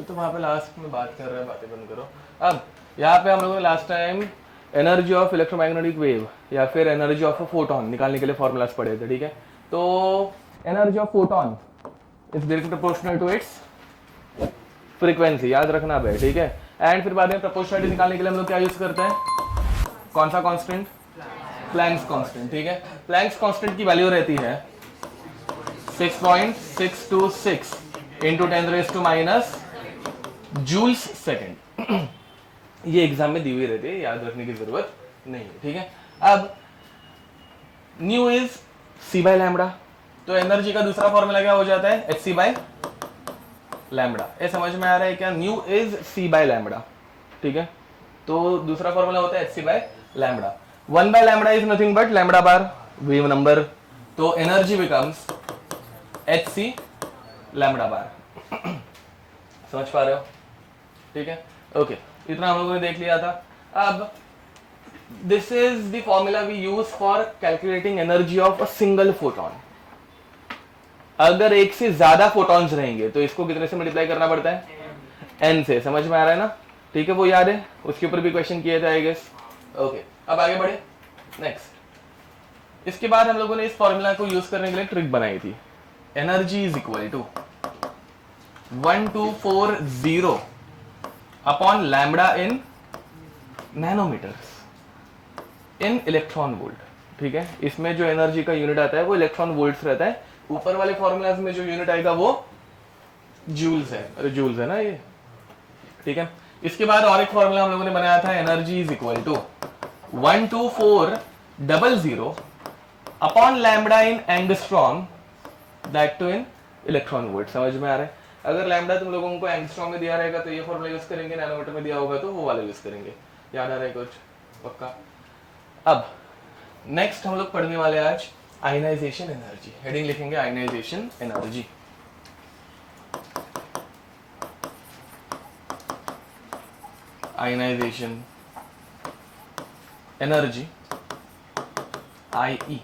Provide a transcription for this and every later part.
तो वहाँ पे लास्ट में बात कर रहे हैं, बातें बंद करो। अब यहाँ पे हम लोगों ने last time energy of electromagnetic wave या फिर एनर्जी ऑफ फोटोन निकालने के लिए फॉर्मूलाज पढ़े थे, ठीक है। तो energy of photon is directly proportional to its frequency, याद रखना भाई, ठीक है। एंड फिर बाद में प्रोपोर्शनलिटी निकालने के लिए हम लोग क्या यूज करते हैं, कौन सा कांस्टेंट, प्लैंक्स कांस्टेंट, ठीक है। प्लैंक्स कांस्टेंट की वैल्यू रहती है 6.626 इंटू 10⁻⁻⁻ जूल्स सेकेंड। ये एग्जाम में दी हुई रहती है, याद रखने की जरूरत नहीं है, ठीक है। अब nu is c by lambda, तो एनर्जी का दूसरा फॉर्मूला क्या हो जाता है, एच सी बाय लैम्बडा। ये समझ में आ रहा है क्या, nu is c by lambda, ठीक है। तो दूसरा फॉर्मूला होता है h c by lambda. 1 by lambda is nothing but lambda bar wave number, तो energy becomes h c lambda bar. समझ पा रहे हो, ठीक है, ओके। इतना हम लोगों ने देख लिया था। अब this is the formula we use for calculating energy of a single photon. अगर एक से ज्यादा फोटॉन्स रहेंगे तो इसको कितने से मल्टीप्लाई करना पड़ता है, एन से। समझ में आ रहा है ना, ठीक है, वो याद है, उसके ऊपर भी क्वेश्चन किए थे आई गेस, ओके। अब आगे बढ़े नेक्स्ट। इसके बाद हम लोगों ने इस फॉर्मूला को यूज करने के लिए ट्रिक बनाई थी, energy is equal to 1240 upon lambda in nanometers in electron volt, ठीक है। इसमें जो एनर्जी का यूनिट आता है वो इलेक्ट्रॉन वोल्ट्स रहता है, ऊपर वाले फॉर्मूलाज में जो यूनिट आएगा वो जूल्स है, अरे जूल्स है ना ये, ठीक है। इसके बाद और एक फॉर्मूला हम लोगों ने बनाया था, energy is equal to 12400 upon lambda in angstrom that too in electron volt. समझ में आ रहा है, अगर लैम्बडा तुम लोगों को एंगस्ट्रॉम में दिया रहेगा तो ये फॉर्मूला यूज करेंगे, नैनोमीटर में दिया होगा तो वो वाला यूज करेंगे, याद आ रहा है कुछ पक्का। अब नेक्स्ट हम लोग पढ़ने वाले आज आयनाइजेशन एनर्जी, हेडिंग लिखेंगे आयनाइजेशन एनर्जी। आयनाइजेशन एनर्जी, आई,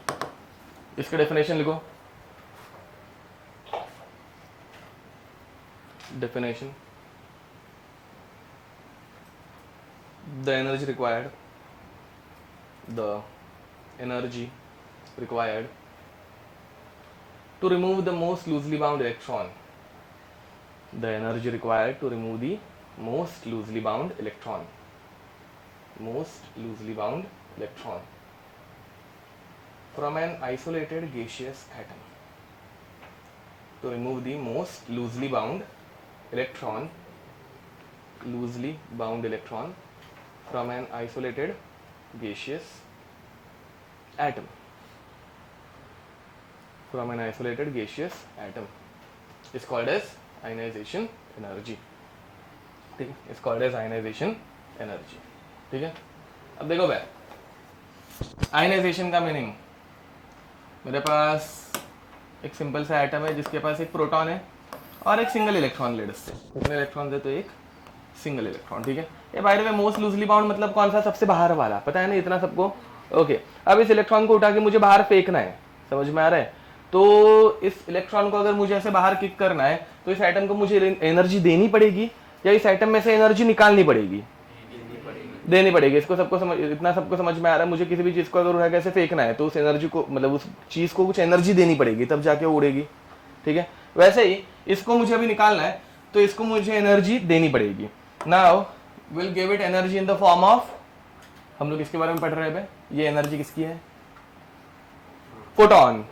इसका डेफिनेशन लिखो, definition, the energy required to remove the most loosely bound electron, the energy required to remove the most loosely bound electron from an isolated gaseous atom, to remove the most loosely bound electron from an isolated gaseous atom, is called as ionization energy, ठीक है, is called as ionization energy, ठीक है। अब देखो भाई, ionization का meaning, मेरे पास एक सिंपल सा एटम है जिसके पास एक प्रोटॉन है और एक सिंगल इलेक्ट्रॉन ले से, कितने इलेक्ट्रॉन दे, तो एक सिंगल इलेक्ट्रॉन, ठीक है। ये by the way most loosely bound मतलब कौन सा, सबसे बाहर वाला, पता है ना इतना सबको, ओके। अब इस इलेक्ट्रॉन को उठा के मुझे बाहर फेंकना है, समझ में आ रहा है, तो इस इलेक्ट्रॉन को अगर मुझे ऐसे बाहर किक करना है तो इस एटम को मुझे एनर्जी देनी पड़ेगी या इस एटम में से एनर्जी निकालनी पड़ेगी, देनी पड़ेगी। इसको सबको समझ, इतना सबको समझ में आ रहा है, मुझे किसी भी चीज को अगर उठा के ऐसे फेंकना है तो उस एनर्जी को, मतलब उस चीज को कुछ एनर्जी देनी पड़ेगी तब जाके वो उड़ेगी, ठीक है। वैसे ही इसको मुझे अभी निकालना है तो इसको मुझे एनर्जी देनी पड़ेगी। Now will give it energy in the form of, हम लोग इसके बारे में पढ़ रहे हैं, ये एनर्जी किसकी है, फोटोन,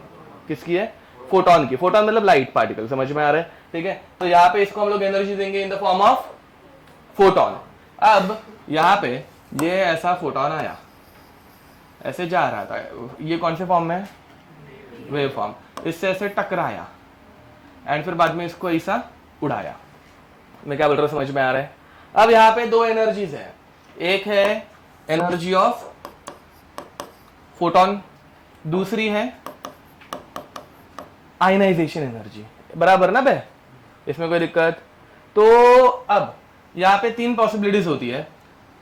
किसकी है, फोटोन की। फोटोन मतलब लाइट पार्टिकल, समझ में आ रहा है, ठीक है। तो यहाँ पे इसको हम लोग एनर्जी देंगे in the form of photon. अब यहाँ पे ये ऐसा फोटोन आया, ऐसे जा रहा था, ये कौन से फॉर्म में है, वेव फॉर्म, इससे ऐसे टकराया एंड फिर बाद में इसको ऐसा उड़ाया। मैं क्या बोल रहा हूँ, समझ में आ रहा है। अब यहाँ पे दो एनर्जीज है, एक है एनर्जी ऑफ फोटोन, दूसरी है आयनाइजेशन एनर्जी, बराबर ना बे, इसमें कोई दिक्कत। तो अब यहाँ पे तीन पॉसिबिलिटीज होती है,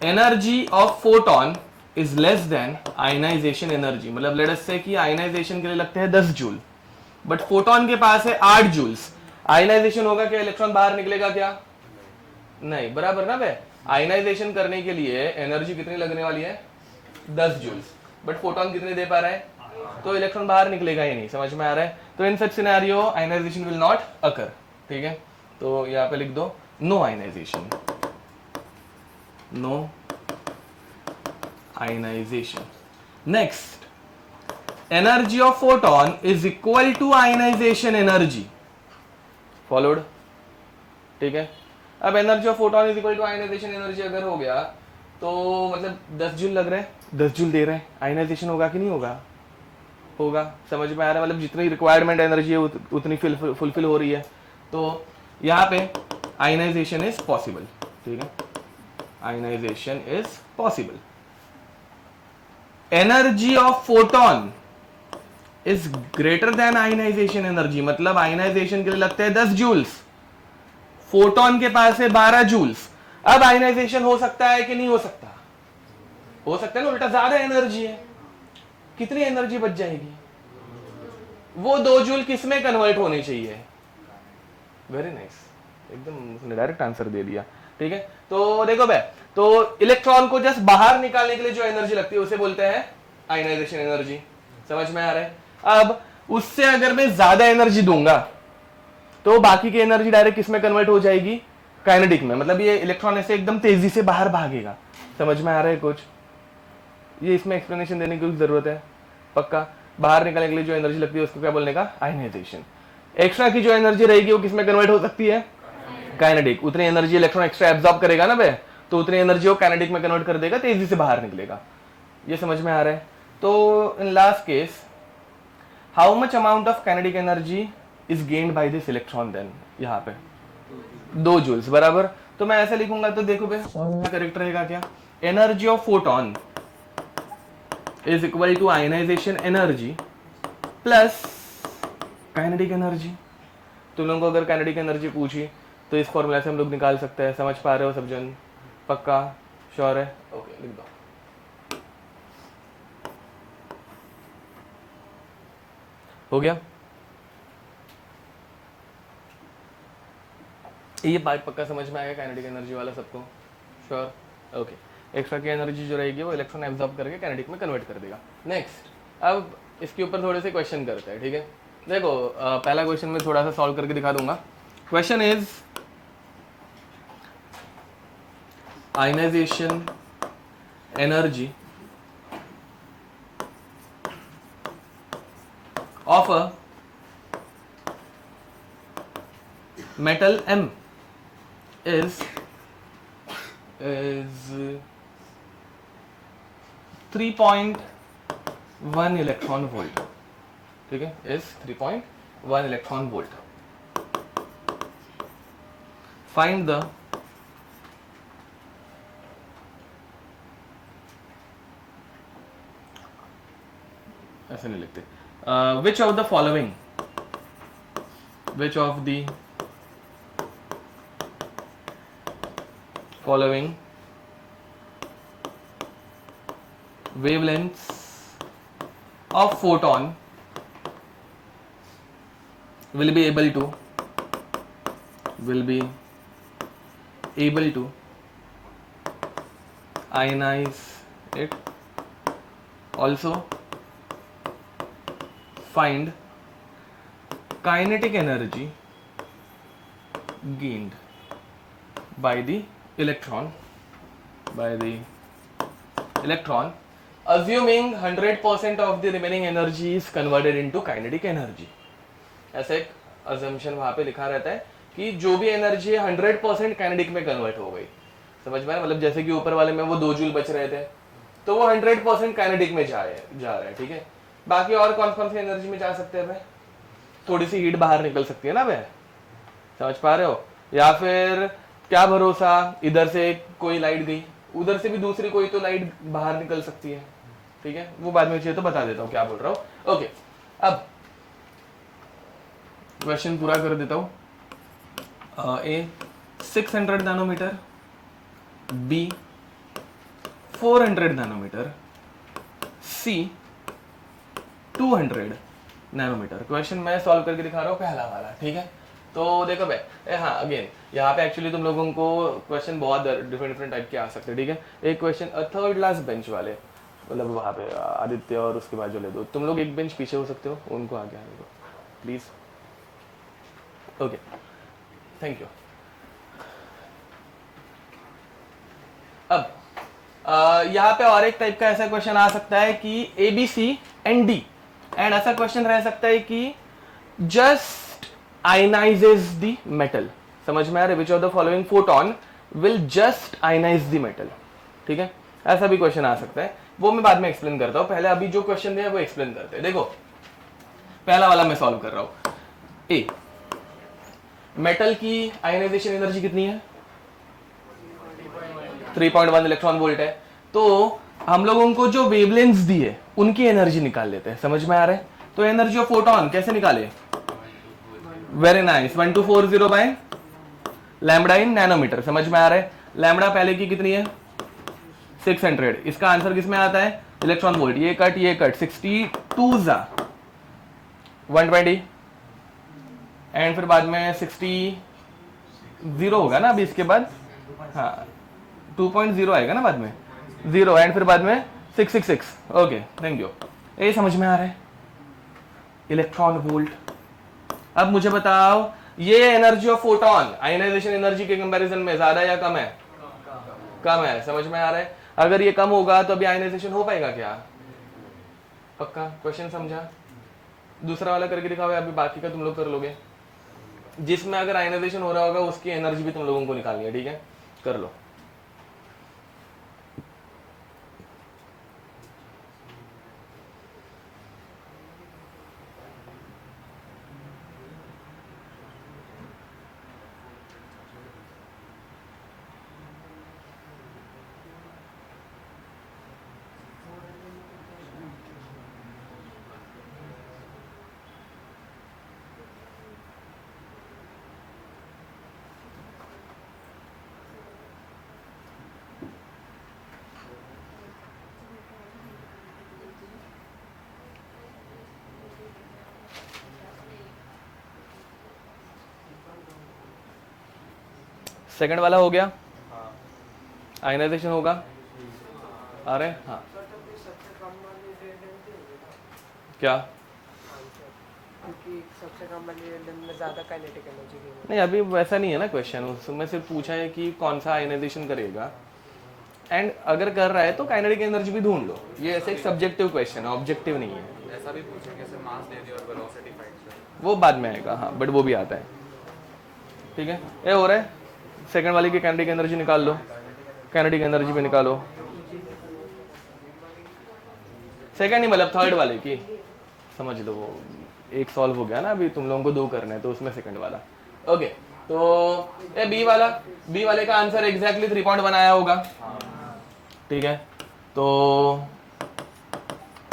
energy of photon is less than ionization energy, मतलब लेट अस से कि आयनाइजेशन के लिए लगते हैं 10 जूल, बट फोटोन के पास है 8 जूल्स। आयनाइजेशन होगा क्या, इलेक्ट्रॉन बाहर निकलेगा क्या, नहीं बराबर ना बे, आयनाइजेशन करने के लिए एनर्जी कितनी लगने वाली है 10 जूल्स, बट फोटोन कितने दे पा रहा है, तो इलेक्ट्रॉन बाहर निकलेगा ही नहीं, समझ में आ रहा है। तो in such scenario ionization will not occur, ठीक है। तो यहाँ पे लिख दो no ionization, no ionization. Next, energy of photon is equal to ionization energy, followed, ठीक है। अब energy of photon is equal to ionization energy अगर हो गया तो मतलब 10 जूल लग रहे हैं, 10 जूल दे रहे हैं, आयनाइजेशन होगा कि नहीं होगा, होगा, समझ में आ रहा है। मतलब जितनी रिक्वायरमेंट एनर्जी है उतनी फुलफिल हो रही है, तो यहाँ पे आयनाइजेशन इज पॉसिबल, ठीक है, ionization is possible. Energy of photon is greater than ionization energy, मतलब आयनाइजेशन के लिए लगते हैं 10 जूल्स, फोटोन के पास है 12 जूल्स। अब आयनाइजेशन हो सकता है कि नहीं हो सकता, हो सकता है ना, उल्टा ज्यादा एनर्जी है, कितनी एनर्जी बच जाएगी, वो 2 जूल किस में कन्वर्ट होनी चाहिए, वेरी नाइस, एकदम उसने डायरेक्ट आंसर दे दिया, ठीक है। तो देखो भाई, तो इलेक्ट्रॉन को जस्ट बाहर निकालने के लिए जो एनर्जी लगती है उसे बोलते हैं आयनाइजेशन एनर्जी, समझ में आ रहा है। अब उससे अगर मैं ज्यादा एनर्जी दूंगा तो बाकी की एनर्जी डायरेक्ट किस में कन्वर्ट हो जाएगी, काइनेटिक में, मतलब ये इलेक्ट्रॉन ऐसे एकदम तेजी से बाहर भागेगा, समझ में आ रहा है कुछ, ये इसमें एक्सप्लेनेशन देने की जरूरत है, पक्का। बाहर निकलने के लिए जो एनर्जी लगती है उसको क्या बोलने का, आयनाइजेशन। एक्स्ट्रा की जो एनर्जी रहेगी वो किसमें कन्वर्ट हो सकती है, काइनेटिक, उतनी एनर्जी इलेक्ट्रॉन एक्स्ट्रा एब्जॉर्ब करेगा ना बे, तो उतनी एनर्जी वो काइनेटिक में कन्वर्ट कर देगा, तेजी से बाहर निकलेगा, ये समझ में आ रहा है। तो in last case how much amount of kinetic energy is gained by this electron, then यहाँ पे 2 जूल्स, बराबर। तो मैं ऐसे लिखूंगा, तो देखो बे करेक्ट रहेगा क्या, energy of photon is equal to ionization energy plus kinetic energy. तुम लोगों को अगर काइनेटिक एनर्जी पूछी तो इस फॉर्मूला से हम लोग निकाल सकते हैं, समझ पा रहे हो सब जन, पक्का, श्योर है, ओके लिख दो। हो गया ये बात, पक्का समझ में आएगा काइनेटिक एनर्जी वाला सबको, श्योर, ओके। एक्स्ट्रा की एनर्जी जो रहेगी वो इलेक्ट्रॉन एब्जॉर्ब करके काइनेटिक में कन्वर्ट कर देगा। नेक्स्ट, अब इसके ऊपर थोड़े से क्वेश्चन करते हैं, ठीक है। देखो पहला क्वेश्चन मैं थोड़ा सा सॉल्व करके दिखा दूंगा। Question is ionization energy of a metal M is 3.1 electron volt, ठीक है, is 3.1 electron volt. Find the ऐसे नहीं लिखते, which of the following, which of the following wavelengths of photon will be able to ionize it, also find kinetic energy gained by the electron, assuming 100% of the remaining energy is converted into kinetic energy। ऐसे एक assumption वहां पे लिखा रहता है कि जो भी एनर्जी है 100% काइनेटिक में कन्वर्ट हो गई, समझ में आया, मतलब जैसे कि ऊपर वाले में वो 2 जूल बच रहे थे तो वो 100% काइनेटिक में जा रहा है, ठीक है। बाकी और कौन सी एनर्जी में जा सकते हैं भाई, थोड़ी सी हीट बाहर निकल सकती है ना भाई, समझ पा रहे हो, या फिर क्या भरोसा, इधर से कोई लाइट गई उधर से भी दूसरी कोई तो लाइट बाहर निकल सकती है, ठीक है, वो बाद में चाहिए तो बता देता हूँ क्या बोल रहा हूँ। ओके, अब क्वेश्चन पूरा कर देता हूँ। ए 600 नैनोमीटर, बी 400 नैनोमीटर, सी 200 नैनोमीटर। क्वेश्चन मैं सॉल्व करके दिखा रहा हूँ पहला वाला, ठीक है। तो देखो भाई हाँ अगेन यहाँ पे एक्चुअली तुम लोगों को क्वेश्चन बहुत डिफरेंट टाइप के आ सकते हैं, ठीक है। एक क्वेश्चन थर्ड लास्ट बेंच वाले, मतलब वहाँ पे आदित्य और उसके बाद जो ले दो, तुम लोग एक बेंच पीछे हो सकते हो, उनको आगे आने दो प्लीज़। Okay thank you. अब यहाँ पे और एक टाइप का ऐसा क्वेश्चन आ सकता है कि A B C and D, and ऐसा क्वेश्चन रह सकता है कि जस्ट आयनाइजेस द मेटल। समझ में आ रहा है? Which of the following photon will just ionize the metal, ठीक है। ऐसा भी क्वेश्चन आ सकता है, वो मैं बाद में एक्सप्लेन करता हूँ। पहले अभी जो क्वेश्चन दिया है वो एक्सप्लेन करते हैं। देखो पहला वाला मैं सॉल्व कर रहा हूं। ए, मेटल की आयनाइजेशन एनर्जी कितनी है? 3.1 इलेक्ट्रॉन वोल्ट है। तो हम लोगों को जो वेवलेंथ्स दी है उनकी एनर्जी निकाल लेते हैं। समझ में आ रहा है? तो एनर्जी ऑफ फोटोन कैसे निकाले? Very nice, 1240 bye lambda in nanometre. समझ में आ रहा है? लैम्बडा पहले की कितनी है? 600। इसका आंसर किसमें आता है? Electron volt. ये कट 62 जा 120 एंड फिर बाद में 60 जीरो होगा ना अभी इसके बाद, हाँ 2.0 आएगा ना बाद में, 0 एंड फिर बाद में 666। ओके थैंक यू, ये समझ में आ रहा है? Electron volt. अब मुझे बताओ ये energy of photon ionization energy के कंपैरिजन में ज्यादा या कम है? कम है। समझ में आ रहा है? अगर ये कम होगा तो अभी आयनाइजेशन हो पाएगा क्या? पक्का? क्वेश्चन समझा? दूसरा वाला करके दिखाओ, अभी बाकी का तुम लोग कर लोगे। जिसमें अगर आयनाइजेशन हो रहा होगा उसकी एनर्जी भी तुम लोगों को निकालनी है, ठीक है? कर लो। सेकंड वाला हो गया, आयनाइजेशन होगा। अरे हाँ क्या? क्योंकि सबसे कम वाली में ज़्यादा काइनेटिक एनर्जी की नहीं अभी वैसा नहीं है ना क्वेश्चन, उसमें सिर्फ पूछा है कि कौन सा आयनाइजेशन करेगा, एंड अगर कर रहा है तो काइनेटिक एनर्जी भी ढूंढ लो। ये ऐसे एक सब्जेक्टिव क्वेश्चन है, ऑब्जेक्टिव नहीं है। ऐसा भी पूछेंगे सर, मास दे दिया और वेलोसिटी फाइंड कर। वो बाद में आएगा, हाँ बट वो भी आता है, ठीक है। ये हो रहा है, सेकंड वाली की काइनेटिक एनर्जी निकाल लो, काइनेटिक एनर्जी भी निकालो। सेकंड ही मतलब थर्ड वाले की समझ लो, वो एक सॉल्व हो गया ना, अभी तुम लोगों को 2 करना है तो उसमें सेकंड वाला। ओके तो ये बी वाले का आंसर एग्जैक्टली 3.1 आया होगा, ठीक है। तो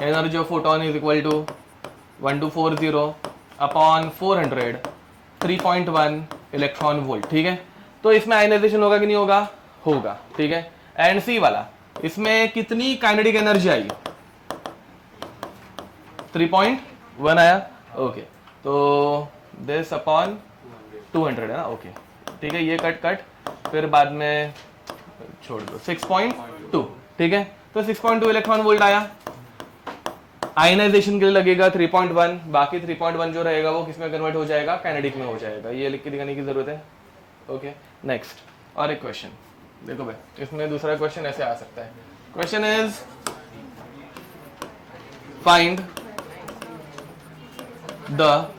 energy of photon is equal to 1240 upon 400 3.1 electron volt, ठीक है। तो इसमें आयनाइजेशन होगा कि नहीं होगा? होगा, ठीक है। एंड सी वाला, इसमें कितनी काइनेटिक एनर्जी आई? 3.1 आया, ओके। तो दिस अपॉन 200 है ना, ओके ठीक है। ये कट फिर बाद में छोड़ दो 6.2, ठीक है। तो 6.2 इलेक्ट्रॉन वोल्ट आया। आयनाइजेशन के लिए लगेगा 3.1, बाकी 3.1 जो रहेगा वो किसमें कन्वर्ट हो जाएगा? काइनेटिक में हो जाएगा। ये लिख के दिखाने की जरूरत है, ओके। नेक्स्ट और एक क्वेश्चन देखो भाई, इसमें दूसरा क्वेश्चन ऐसे आ सकता है। Question is find the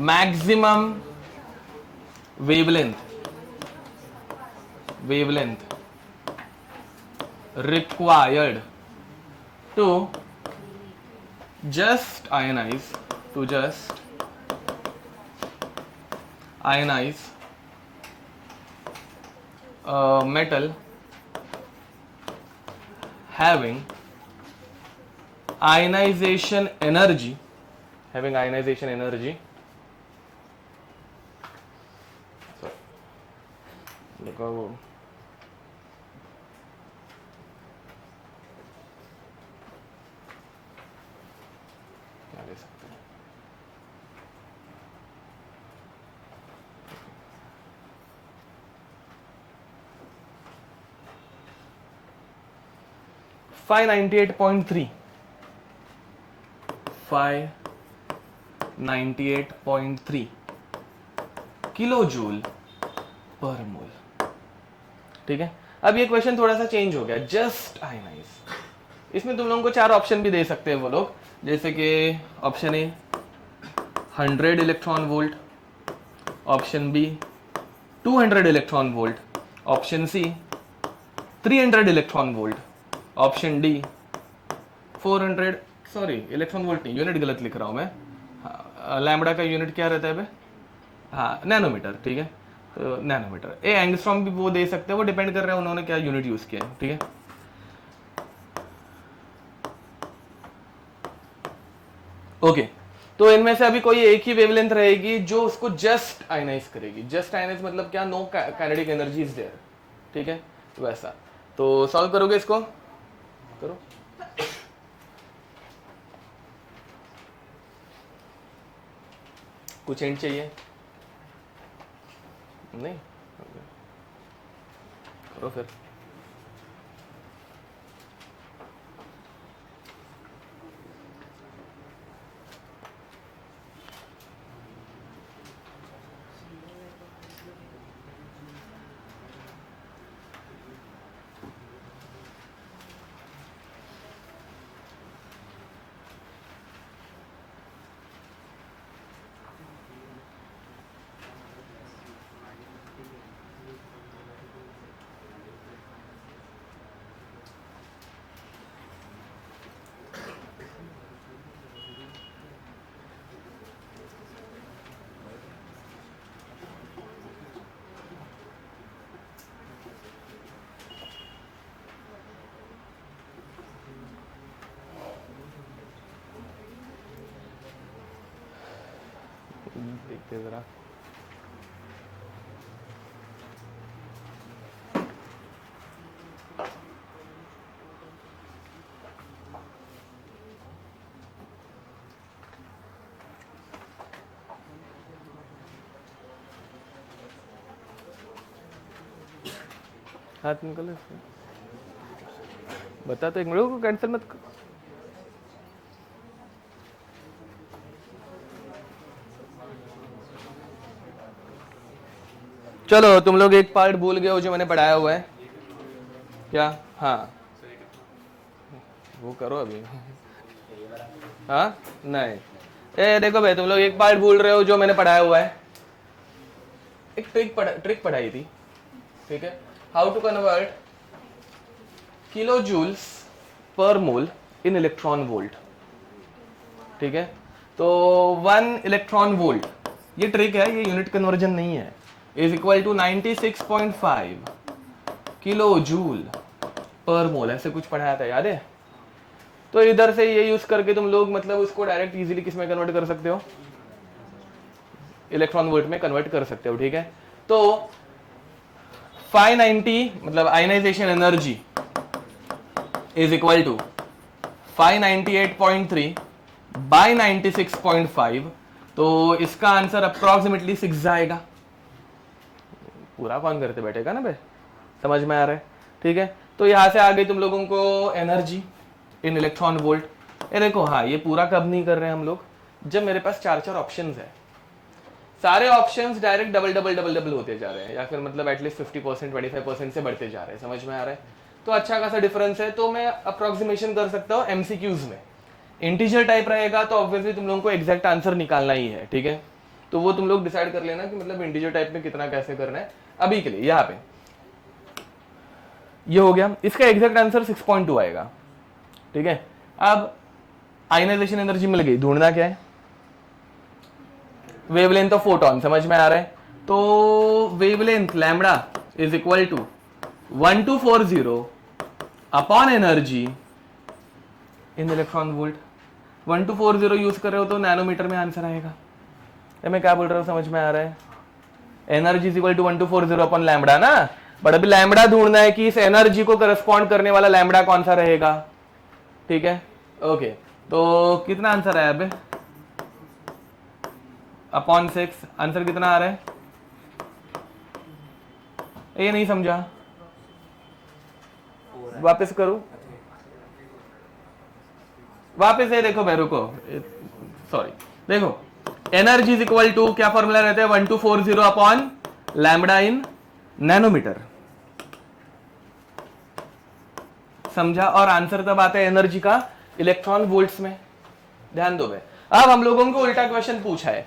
maximum wavelength required to just ionize metal having ionization energy देखो वो क्या ले सकते हैं, 598.3 598.3 किलो जूल पर मोल। ठीक है, अब ये क्वेश्चन थोड़ा सा चेंज हो गया, जस्ट आयनाइज। इसमें तुम लोगों को 4 ऑप्शन भी दे सकते हैं वो लोग, जैसे कि option A 100 electron volt, option B 200 electron volt, option C 300 electron volt, option D 400, sorry electron volt नहीं, यूनिट गलत लिख रहा हूं मैं। लैम्बडा का यूनिट क्या रहता है बे? हाँ, नैनोमीटर। ठीक है, तो नैनोमीटर। ए एंगस्ट्रॉम भी वो दे सकते हैं, वो डिपेंड कर रहा है उन्होंने क्या यूनिट यूज किया है। ठीक है, ओके। तो इनमें से अभी कोई एक ही वेवलेंथ रहेगी जो उसको जस्ट आयनाइज करेगी। जस्ट आयनाइज मतलब क्या? No kinetic energy is there. ठीक है, वैसा। तो सॉल्व करोगे इसको? करो। कुछ हिंट चाहिए? नहीं? करो फिर। देखते जरा। हाथ निकलो इसमें। बता तो, एक मिनट को कैंसिल मत कर। चलो, तुम लोग एक पार्ट भूल गए हो जो मैंने पढ़ाया हुआ है क्या? हाँ, वो करो अभी। हाँ नहीं, ए देखो भाई, तुम लोग एक पार्ट भूल रहे हो जो मैंने पढ़ाया हुआ है। एक ट्रिक पढ़ाई थी। ठीक है, how to convert kilo joules per mole in electron volt. ठीक है, तो 1 इलेक्ट्रॉन वोल्ट, ये ट्रिक है, ये यूनिट कन्वर्जन नहीं है, is equal to 96.5 kilo joule per mole. ऐसे कुछ पढ़ाया था, याद है? तो इधर से ये यूज करके तुम लोग मतलब उसको डायरेक्ट इजीली किस में कन्वर्ट कर सकते हो? इलेक्ट्रॉन वोल्ट में कन्वर्ट कर सकते हो। ठीक है, तो 590 मतलब ionization energy is equal to 598.3 by 96.5। तो इसका आंसर अप्रोक्सीमेटली 6 आएगा। पूरा कौन करते बैठेगा ना भाई, समझ में आ रहा है? ठीक है, तो यहां से आगे तुम लोगों को एनर्जी इन इलेक्ट्रॉन वोल्ट। ये देखो, हाँ, ये पूरा कब नहीं कर रहे हैं हम लोग? जब मेरे पास 4 ऑप्शंस है, सारे options direct double double double double होते जा रहे हैं, या फिर मतलब एटलीस्ट 50% 25% से बढ़ते जा रहे हैं। समझ में आ रहा है? तो अच्छा खासा डिफरेंस है। तो मैं अप्रोक्सीमेशन कर सकता हूँ एमसीक्यूज में। इंटीजर टाइप रहेगा तो ऑब्वियसली तुम लोगों को एग्जैक्ट आंसर निकालना ही है। ठीक है, तो वो तुम लोग डिसाइड कर लेना कि मतलब इंटीजर टाइप में कितना कैसे करना है। अभी के लिए यहाँ पे ये हो गया, इसका एग्जैक्ट आंसर 6.2 आएगा। ठीक है, अब आयनाइजेशन एनर्जी मिल गई, ढूंढना क्या है? Wavelength of photon. समझ में आ रहा है? तो wavelength lambda is equal to 1240 upon energy in electron volt. 1240 use कर रहे हो तो नैनोमीटर में आंसर आएगा। मैं क्या बोल रहा हूँ, समझ में आ रहा है? Energy is equal to 1240 upon lambda ना, बट अभी लैम्बडा ढूंढना है कि इस एनर्जी को करस्पॉन्ड करने वाला लैम्बडा कौन सा रहेगा। ठीक है, ओके। तो कितना आंसर आया अबे? अपॉन 6। आंसर कितना आ रहा है? ये नहीं समझा, वापस करूं? वापस से देखो भाई, रुको, सॉरी, देखो एनर्जी इज इक्वल टू क्या फॉर्मूला रहता है, 1240 अपॉन लैम्बडा इन नैनोमीटर, समझा। और आंसर तब आता है एनर्जी का इलेक्ट्रॉन वोल्ट्स में। ध्यान दो भाई, अब हम लोगों को उल्टा क्वेश्चन पूछा है,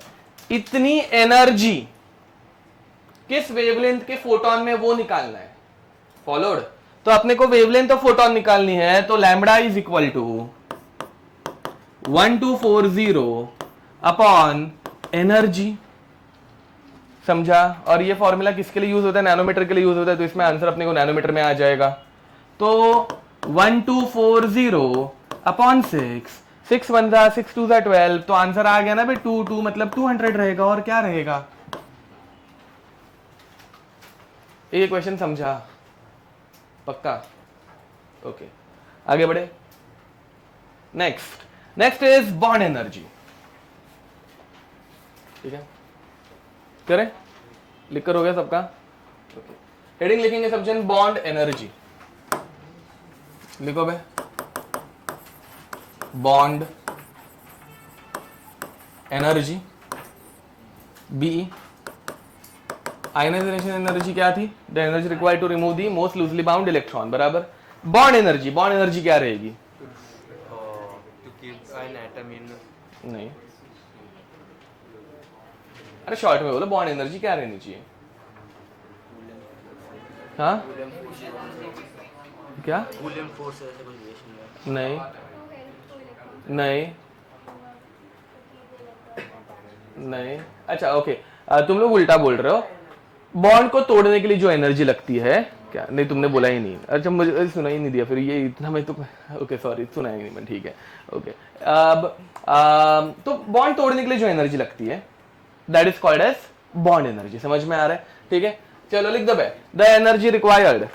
इतनी एनर्जी किस वेवलेंथ के फोटोन में वो निकालना है, फॉलोड। तो अपने को वेवलेंथ ऑफ फोटोन निकालनी है, तो lambda is equal to 1240 upon energy, समझा। और ये फॉर्मूला किसके लिए यूज होता है, नैनोमीटर के लिए यूज होता है, तो इसमें आंसर अपने को नैनोमीटर में आ जाएगा। तो 1240 अपॉन 6, 6 1 जा 6 2 जा 12, तो आंसर आ गया ना भाई 2 मतलब 200 रहेगा। और क्या रहेगा, ये क्वेश्चन समझा, पक्का, ओके, आगे बढ़े। नेक्स्ट इज बॉन्ड एनर्जी, ठीक है, करें, लिख कर हो गया सबका, ओके। हेडिंग लिखेंगे सब जन, बॉन्ड एनर्जी, लिखो भाई, bond energy, B. Ionization energy क्या थी, the energy required to remove the most loosely bound electron, बराबर। बॉन्ड एनर्जी क्या रहेगी, to keep an atom in नहीं, अरे शॉर्ट में बोलो, बॉन्ड एनर्जी क्या रहनी चाहिए, हाँ क्या, कूलियम फोर्स ऐसे कुछ रिलेशन में नहीं नहीं नहीं, अच्छा ओके, तुम लोग उल्टा बोल रहे हो। बॉन्ड को तोड़ने के लिए जो एनर्जी लगती है, क्या नहीं, तुमने बोला ही नहीं, अच्छा मुझे सुना ही नहीं दिया फिर, ये इतना मैं तो, ओके सॉरी, सुना ही नहीं मैं, ठीक है, ओके। अब तो बॉन्ड तोड़ने के लिए जो एनर्जी लगती है, that is called as bond energy, समझ में आ रहा है, ठीक है। चलो लिख दो भाई, the energy required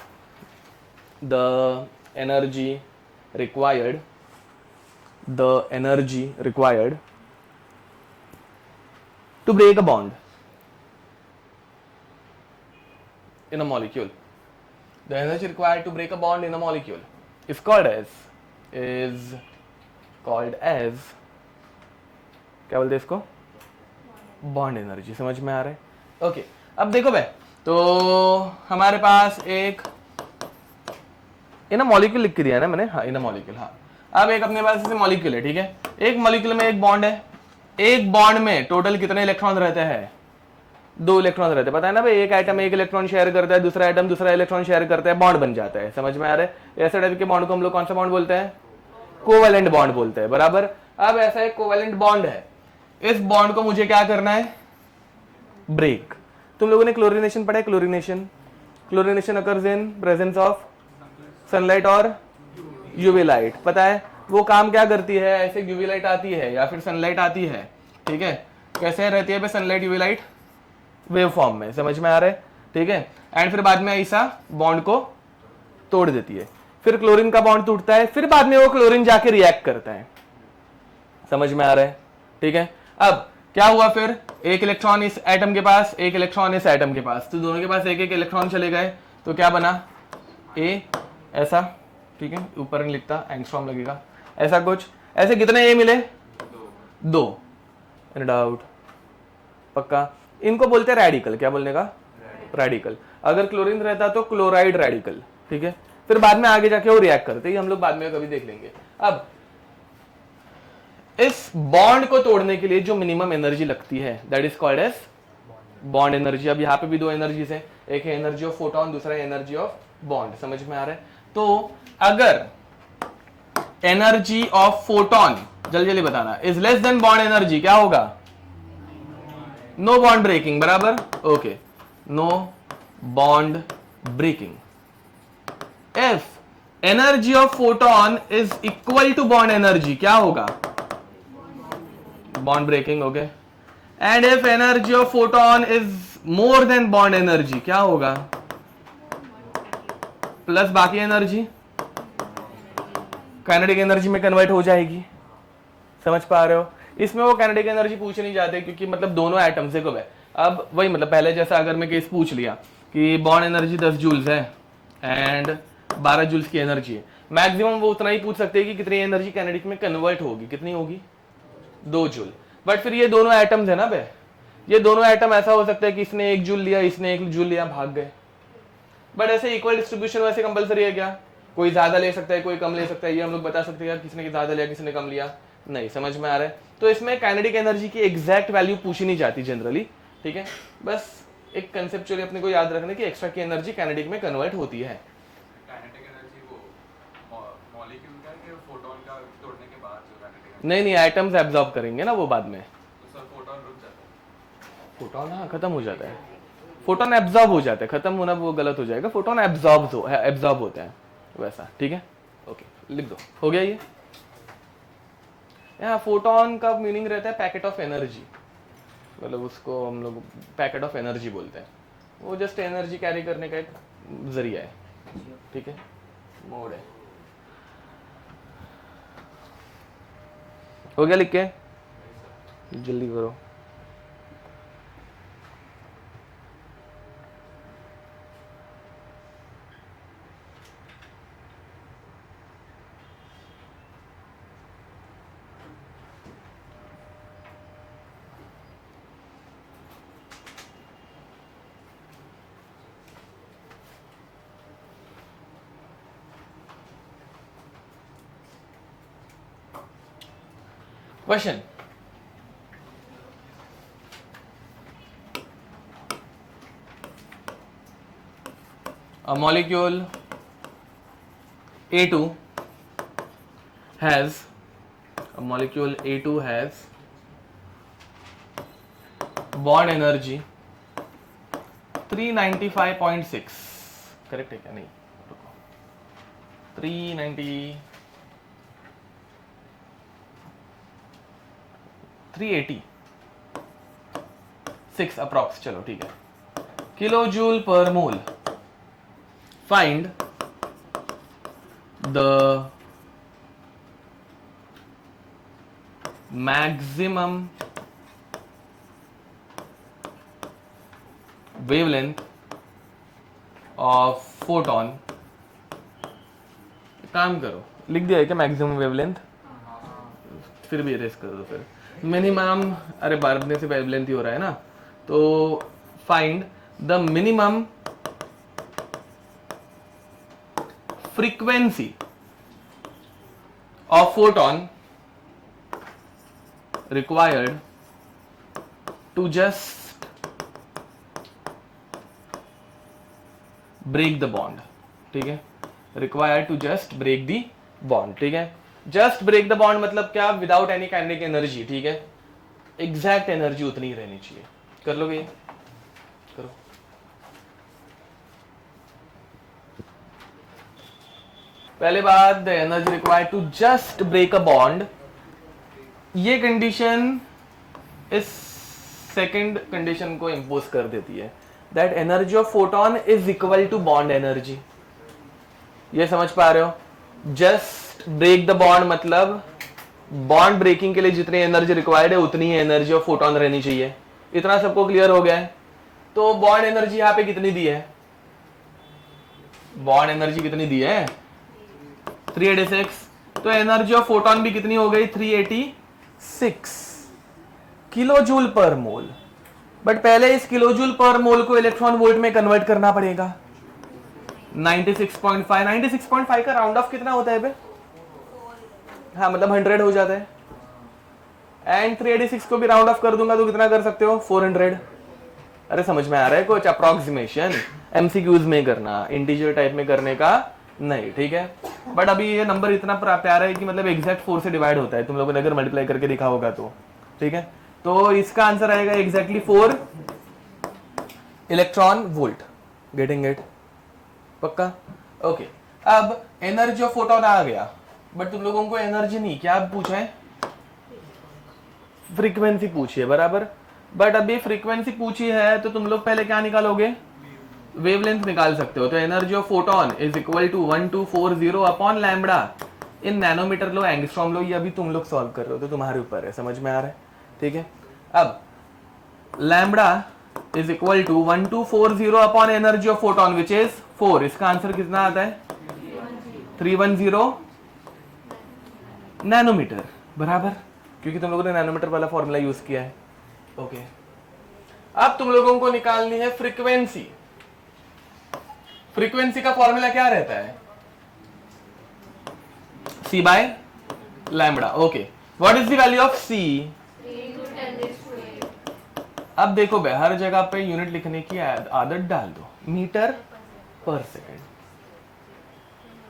to break a bond in a molecule. The energy required to break a bond in a molecule is called as क्या बोलते हैं इसको, बॉन्ड एनर्जी, समझ में आ रहा है, ओके। अब देखो भाई, तो हमारे पास एक इन मॉलिक्यूल लिख के दिया है ना मैंने, हाँ इन मॉलिक्यूल, हाँ। अब एक अपने पास ऐसे मॉलिक्यूल है, ठीक है, एक मॉलिक्यूल में एक बॉन्ड है, एक बॉन्ड में टोटल कितने इलेक्ट्रॉन रहते हैं, 2 इलेक्ट्रॉन रहते हैं, पता है ना भाई, एक एटम एक इलेक्ट्रॉन शेयर करता है, दूसरा एटम दूसरा इलेक्ट्रॉन शेयर करता है, बॉन्ड बन जाता है, समझ में आ रहा है। ऐसे टाइप के बॉन्ड को हम लोग कौन सा बॉन्ड बोलते हैं, कोवेलेंट बॉन्ड बोलते हैं, बराबर। अब ऐसा एक कोवेलेंट बॉन्ड है, इस बॉन्ड को मुझे क्या करना है, ब्रेक। तुम लोगों ने क्लोरीनेशन पढ़ा है, chlorination occurs in presence of sunlight और यूवी लाइट, पता है वो काम क्या करती है, ऐसे यूवी लाइट आती है या फिर सनलाइट आती है, ठीक है, कैसे रहती है sunlight UV light, wave form में, समझ में आ रहा है, ठीक है। एंड फिर बाद में ऐसा बॉन्ड को तोड़ देती है, फिर क्लोरीन का बॉन्ड टूटता है, फिर बाद में वो क्लोरीन जाके रिएक्ट करता है, समझ में आ रहा है, ठीक है। अब क्या हुआ, फिर एक इलेक्ट्रॉन इस एटम के पास, एक इलेक्ट्रॉन इस एटम के पास, तो दोनों के पास एक एक इलेक्ट्रॉन चले गए, तो क्या बना, ए ऐसा, ठीक है, ऊपर नहीं लिखता, एंगस्ट्रॉम लगेगा, ऐसा कुछ, ऐसे कितने ए मिले, 2, इन डाउट, पक्का। इनको बोलते हैं रेडिकल, क्या बोलने का, रेडिकल। अगर क्लोरीन रहता तो क्लोराइड रेडिकल, ठीक है, फिर बाद में आगे जाके वो रिएक्ट करते हैं, हम लोग बाद में कभी देख लेंगे। अब इस बॉन्ड को तोड़ने के लिए जो मिनिमम एनर्जी लगती है, that is called as bond energy. अब यहाँ पे भी 2 एनर्जीज है, एक है एनर्जी ऑफ फोटोन, दूसरा है एनर्जी ऑफ बॉन्ड, समझ में आ रहा है। तो अगर एनर्जी ऑफ फोटोन, जल्दी बताना, is less than bond energy, क्या होगा, नो बॉन्ड ब्रेकिंग, बराबर, okay, no bond breaking. If energy of photon is equal to bond energy, क्या होगा, bond breaking, okay. And if energy of photon is more than bond energy, क्या होगा, plus बाकी energy kinetic energy में convert हो जाएगी, समझ पा रहे हो। इसमें वो काइनेटिक एनर्जी पूछ नहीं जाते, क्योंकि मतलब दोनों एटम्स है, अब वही मतलब पहले जैसा अगर मैं केस पूछ लिया कि बॉन्ड एनर्जी 10 जूल्स है एंड 12 जूल्स की एनर्जी है। मैक्सिमम वो उतना ही पूछ सकते हैं कि कितनी एनर्जी काइनेटिक में कन्वर्ट होगी, कितनी होगी 2 जूल। बट फिर ये दोनों एटम्स है ना बे, ये दोनों एटम ऐसा हो सकता है कि इसने 1 जूल लिया, इसने 1 जूल लिया, भाग गए। बट ऐसे इक्वल डिस्ट्रीब्यूशन वैसे कंपलसरी है क्या? कोई ज्यादा ले सकता है, कोई कम ले सकता है, ये हम लोग बता सकते हैं यार किसने ज्यादा लिया किसने कम लिया? नहीं। समझ में आ रहा है? तो इसमें काइनेटिक एनर्जी की एग्जैक्ट वैल्यू पूछी नहीं जाती जनरली, ठीक है। बस एक कंसेप्चुअली अपने को याद रखना कि एक्स्ट्रा की एनर्जी काइनेटिक में कन्वर्ट होती है। काइनेटिक एनर्जी वो मॉलिक्यूल का कि फोटोन का तोड़ने के बाद जो काइनेटिक नहीं नहीं, एटम्स एब्जॉर्ब करेंगे ना वो बाद में। तो सर फोटोन रुक जाता है। फोटोन हाँ खत्म हो जाता है, फोटोन एब्जॉर्ब हो जाता है, खत्म होना वो गलत हो जाएगा, फोटोन एब्जॉर्ब होता है वैसा, ठीक है। ओके लिख दो, हो गया ये। यहाँ फोटोन का मीनिंग रहता है पैकेट ऑफ एनर्जी, मतलब उसको हम लोग पैकेट ऑफ एनर्जी बोलते हैं। वो जस्ट एनर्जी कैरी करने का एक जरिया है, ठीक है, मोड है। हो गया लिख के? जल्दी करो। Question. A molecule A2 has bond energy 395.6, correct है क्या? नहीं, 386 अप्रॉक्स, चलो ठीक है, kilo joule per mole. Find the maximum wavelength of photon. काम करो, लिख दिया है क्या मैक्सिमम वेवलेंथ? फिर भी इरेज कर दो फिर। मिनिमम, अरे बारने से वेवलेंथ ही हो रहा है ना, तो find the minimum frequency of photon required to just break the bond, ठीक है, required to just break the bond, ठीक है। जस्ट ब्रेक द बॉन्ड मतलब क्या? विदाउट एनी काइनेटिक एनर्जी, ठीक है, एग्जैक्ट एनर्जी उतनी ही रहनी चाहिए। कर लोगे ये? करो। पहले बात, the energy required to just break a bond, ये कंडीशन इस सेकंड कंडीशन को इंपोज कर देती है, that energy of photon is equal to bond energy. ये समझ पा रहे हो? जस्ट ब्रेक द बॉन्ड मतलब बॉन्ड ब्रेकिंग के लिए जितनी एनर्जी रिक्वायर्ड है उतनी ही एनर्जी ऑफ फोटोन रहनी चाहिए। इतना सबको क्लियर हो गया है? तो बॉन्ड एनर्जी यहां पे कितनी दी है? बॉन्ड एनर्जी कितनी दी है? 386। तो एनर्जी ऑफ फोटोन भी कितनी हो गई? 386 kilo joule per mole. But पहले इस किलो जूल पर मोल को इलेक्ट्रॉन वोल्ट में कन्वर्ट करना पड़ेगा। 96.5, 96.5 का राउंड ऑफ कितना होता है बे? हाँ मतलब 100 हो जाता है। एंड 386 को भी राउंड ऑफ कर दूंगा तो कितना कर सकते हो? 400। अरे समझ में आ रहा है कुछ? अप्रोक्सीमेशन एमसीक्यूज में करना, इंटीजर टाइप में करने का नहीं, ठीक है। बट अभी ये नंबर इतना प्यारा है कि मतलब एग्जैक्ट 4 से डिवाइड होता है, तुम लोगों ने अगर मल्टीप्लाई करके देखा होगा तो, ठीक है। तो इसका आंसर आएगा exactly 4 electron volt. Getting it? पक्का? ओके। अब एनर्जी ऑफ फोटोन आ गया, बट तुम लोगों को एनर्जी नहीं, क्या पूछा है? फ्रीक्वेंसी पूछी है, बराबर। बट अभी फ्रीक्वेंसी पूछी है तो तुम लोग पहले क्या निकालोगे? वेवलेंथ निकाल सकते हो। तो energy of photon is equal to 1240 upon lambda in nanometre लो, एंगस्ट्रॉम लो। ये अभी तुम लोग सॉल्व कर रहे हो तो तुम्हारे ऊपर है, समझ में आ रहा है? ठीक है। अब lambda is equal to 1240 upon energy of photon which is 4। इसका आंसर कितना आता है? 310 नैनोमीटर, बराबर, क्योंकि तुम लोगों ने नैनोमीटर वाला फॉर्मूला यूज किया है। ओके, अब तुम लोगों को निकालनी है फ्रीक्वेंसी। फ्रीक्वेंसी का फॉर्मूला क्या रहता है? C by lambda. Okay, what is the value of C? अब देखो भाई, हर जगह पे यूनिट लिखने की आदत डाल दो, मीटर पर सेकेंड।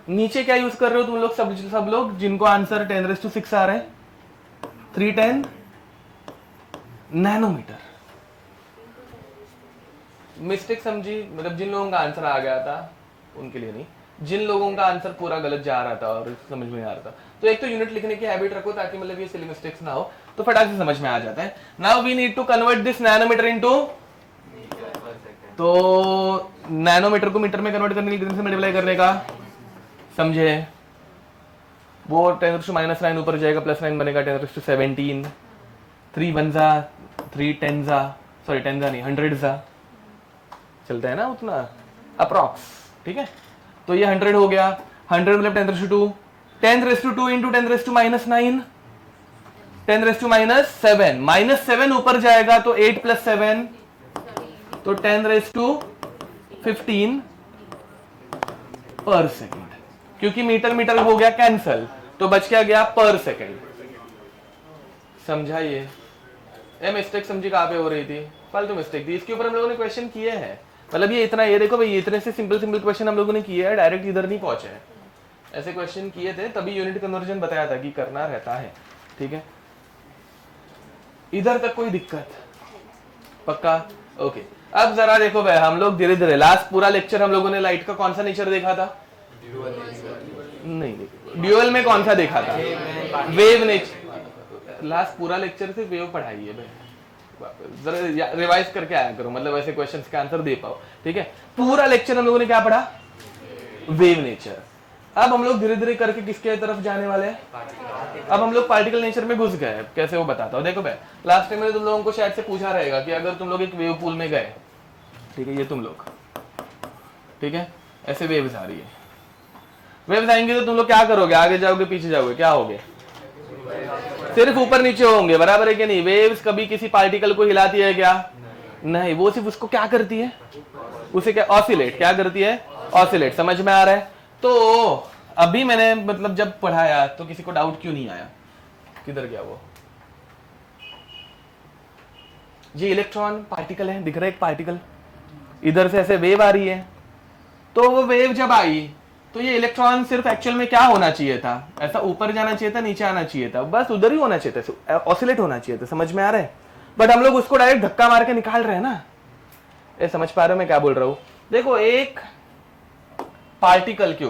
नीचे क्या यूज कर रहे हो तुम लोग, सब लोग जिनको आंसर 10⁶ आ रहा है, 310 नैनोमीटर। मिस्टेक समझी, मतलब जिन लोगों का आंसर आ गया था उनके लिए नहीं, जिन लोगों का आंसर पूरा गलत जा रहा था और समझ में नहीं आ रहा था, तो एक तो यूनिट लिखने की हैबिट रखो ताकि मतलब ये सिली मिस्टेक्स ना हो, तो फटाक से समझ में आ जाता है। Now we need to convert this nanometer into, तो नैनोमीटर को मीटर में कन्वर्ट करने के लिए कितने से मल्टीप्लाई करने का, समझे? वो 10⁻9 ऊपर जाएगा, +9 बनेगा 10⁻17, 3 1 जा 3 10 जा, सॉरी 10 जा नहीं 100 जा, चलता है ना उतना अप्रॉक्स, ठीक है? तो ये 100 हो गया, 100 मतलब 10⁻2, 10⁻2 इंटू 10⁻9, 10⁻7, -7 ऊपर जाएगा तो 8 + 7, तो 10⁻15 पर सेकेंड, क्योंकि मीटर मीटर हो गया कैंसल, तो बच क्या गया पर सेकेंड। समझा? ये मिस्टेक समझी कहां पे हो रही थी, फालतू मिस्टेक थी, इसके ऊपर हम लोगों ने क्वेश्चन किए हैं। मतलब ये इतना, ये देखो भाई, इतने से सिंपल क्वेश्चन हम लोगों ने किए हैं, डायरेक्ट इधर नहीं पहुंचे हैं, ऐसे क्वेश्चन किए थे, तभी यूनिट कन्वर्जन बताया था कि करना रहता है, ठीक है? इधर तक कोई दिक्कत? पक्का? ओके, अब जरा देखो भाई, हम लोग धीरे धीरे, लास्ट पूरा लेक्चर हम लोगों ने लाइट का कौन सा नेचर देखा था? नहीं, ड्यूअल में कौन सा देखा था? Wave nature. लास्ट पूरा लेक्चर से वेव पढ़ाई है भाई, जरा रिवाइज करके आया करो, मतलब ऐसे क्वेश्चंस के आंसर दे पाओ, ठीक है? पूरा लेक्चर हम लोगों ने क्या पढ़ा? Wave nature. अब हम लोग धीरे धीरे करके किसके तरफ जाने वाले हैं? अब हम लोग पार्टिकल नेचर में घुस गए। कैसे वो बताता हूँ, देखो भाई, लास्ट टाइम मैंने तुम लोगों को शायद से पूछा रहेगा कि अगर तुम लोग एक वेव पूल में गए, ठीक है, ये तुम लोग, ठीक है, ऐसे वेव्स आ रही है, वेव्स आएंगे तो तुम लोग क्या करोगे? आगे जाओगे, पीछे जाओगे, क्या होगे? सिर्फ ऊपर नीचे होंगे, बराबर है कि नहीं? वेव्स कभी किसी पार्टिकल को हिलाती है क्या? नहीं, वो सिर्फ उसको क्या करती है? उसे क्या ऑसिलेट, क्या करती है? ऑसिलेट। समझ में आ रहा है? तो अभी मैंने मतलब जब पढ़ाया तो किसी को डाउट क्यों नहीं आया? किधर गया वो? ये इलेक्ट्रॉन पार्टिकल है, दिख रहा है एक पार्टिकल, इधर से ऐसे वेव आ रही है, तो वो वेव जब आई तो ये इलेक्ट्रॉन सिर्फ एक्चुअल में क्या होना चाहिए था? ऐसा ऊपर जाना चाहिए था, नीचे आना चाहिए था, बस उधर ही होना चाहिए था, ऑसिलेट होना चाहिए था। समझ में आ रहा है? बट हम लोग उसको डायरेक्ट धक्का मार के निकाल रहे हैं ना। ये समझ पा रहे हो मैं क्या बोल रहा हूं? देखो, एक पार्टिकल के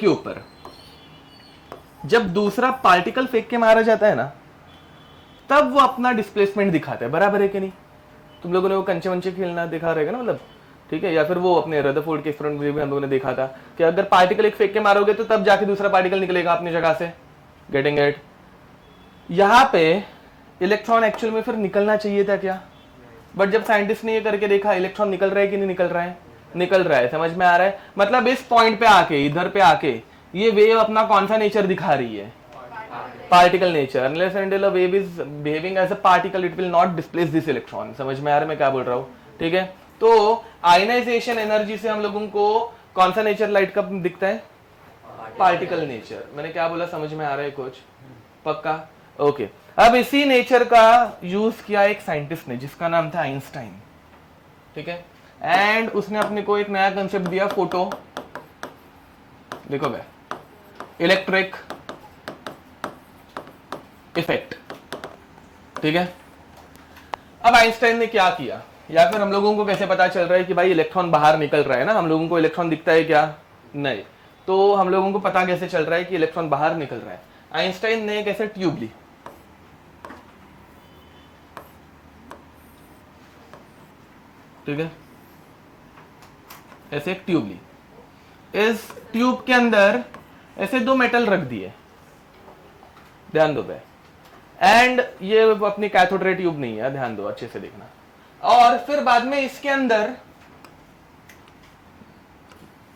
ऊपर जब दूसरा पार्टिकल फेंक के मारा जाता है ना, तब वो अपना डिस्प्लेसमेंट दिखाता है, बराबर है कि नहीं? तुम लोगों ने वो कंचे वंचे खेलना देखा रहेगा ना, मतलब, ठीक है? या फिर वो अपने रदरफोर्ड के एक्सपेरिमेंट में भी हम लोगों ने देखा था कि अगर पार्टिकल एक फेंक के मारोगे तो तब जाके दूसरा पार्टिकल निकलेगा अपनी जगह से। Getting it? यहां पे इलेक्ट्रॉन एक्चुअल में फिर निकलना चाहिए था क्या? बट जब साइंटिस्ट ने ये करके देखा, इलेक्ट्रॉन निकल रहा है कि नहीं निकल रहा है? निकल रहा है। समझ में आ रहा है? मतलब इस पॉइंट पे आके, इधर पे आके, ये वेव अपना कौन सा नेचर दिखा रही है? Particle nature. Unless until a wave is behaving as a particle, it will not displace this electron. समझ में आ रहा है मैं क्या बोल रहा हूँ? ठीक है? तो आयनाइजेशन एनर्जी से हम लोगों को कौन सा नेचर लाइट का दिखता है? Particle nature. मैंने क्या बोला, समझ में आ रहा है कुछ? पक्का? ओके। अब इसी नेचर का यूज किया एक साइंटिस्ट ने जिसका नाम था आइंस्टाइन, ठीक है? एंड उसने अपने को एक नया कंसेप्ट दिया, फोटो, देखो भाई, इलेक्ट्रिक इफेक्ट, ठीक है? अब आइंस्टाइन ने क्या किया, या फिर हम लोगों को कैसे पता चल रहा है कि भाई इलेक्ट्रॉन बाहर निकल रहा है ना? हम लोगों को इलेक्ट्रॉन दिखता है क्या? नहीं। तो हम लोगों को पता कैसे चल रहा है कि इलेक्ट्रॉन बाहर निकल रहा है? आइंस्टाइन ने कैसे ट्यूब ली, ठीक है? ऐसे एक ट्यूब ली, इस ट्यूब के अंदर ऐसे दो मेटल रख दिए, ध्यान दो भाई, एंड ये अपनी कैथोड रे ट्यूब नहीं है, ध्यान दो, अच्छे से देखना। और फिर बाद में इसके अंदर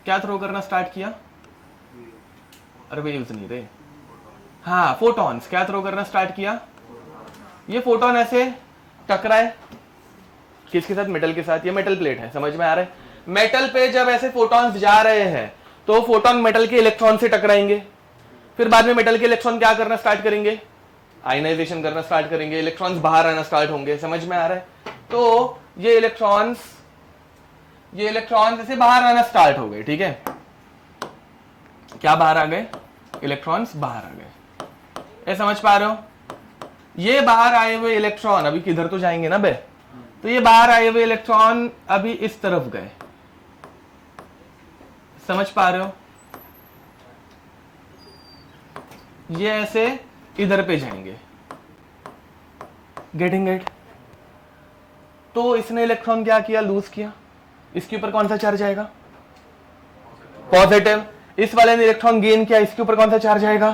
क्या थ्रो करना स्टार्ट किया? अरे वेव्स नहीं रे, हाँ फोटॉन्स क्या थ्रो करना स्टार्ट किया? ये फोटोन ऐसे टकराए किसके साथ? मेटल के साथ। ये मेटल प्लेट है, समझ में आ रहा है? मेटल पे जब ऐसे फोटॉन्स जा रहे हैं तो फोटोन मेटल के इलेक्ट्रॉन से टकराएंगे, फिर बाद में मेटल के इलेक्ट्रॉन क्या करना स्टार्ट करेंगे? आयनाइजेशन करना स्टार्ट करेंगे, इलेक्ट्रॉन्स बाहर आना स्टार्ट होंगे, समझ में आ रहा है? तो ये इलेक्ट्रॉन्स ऐसे बाहर आना स्टार्ट हो गए, ठीक है? क्या बाहर आ गए? इलेक्ट्रॉन्स बाहर आ गए। ये समझ पा रहे हो? ये बाहर आए हुए इलेक्ट्रॉन अभी किधर तो जाएंगे ना बे, तो ये बाहर आए हुए इलेक्ट्रॉन अभी इस तरफ गए, समझ पा रहे हो? ये ऐसे इधर पे जाएंगे, गेटिंग इट? तो इसने इलेक्ट्रॉन क्या किया? लूज किया। इसके ऊपर कौन सा चार्ज आएगा? पॉजिटिव। इस वाले ने इलेक्ट्रॉन गेन किया, इसके ऊपर कौन सा चार्ज आएगा?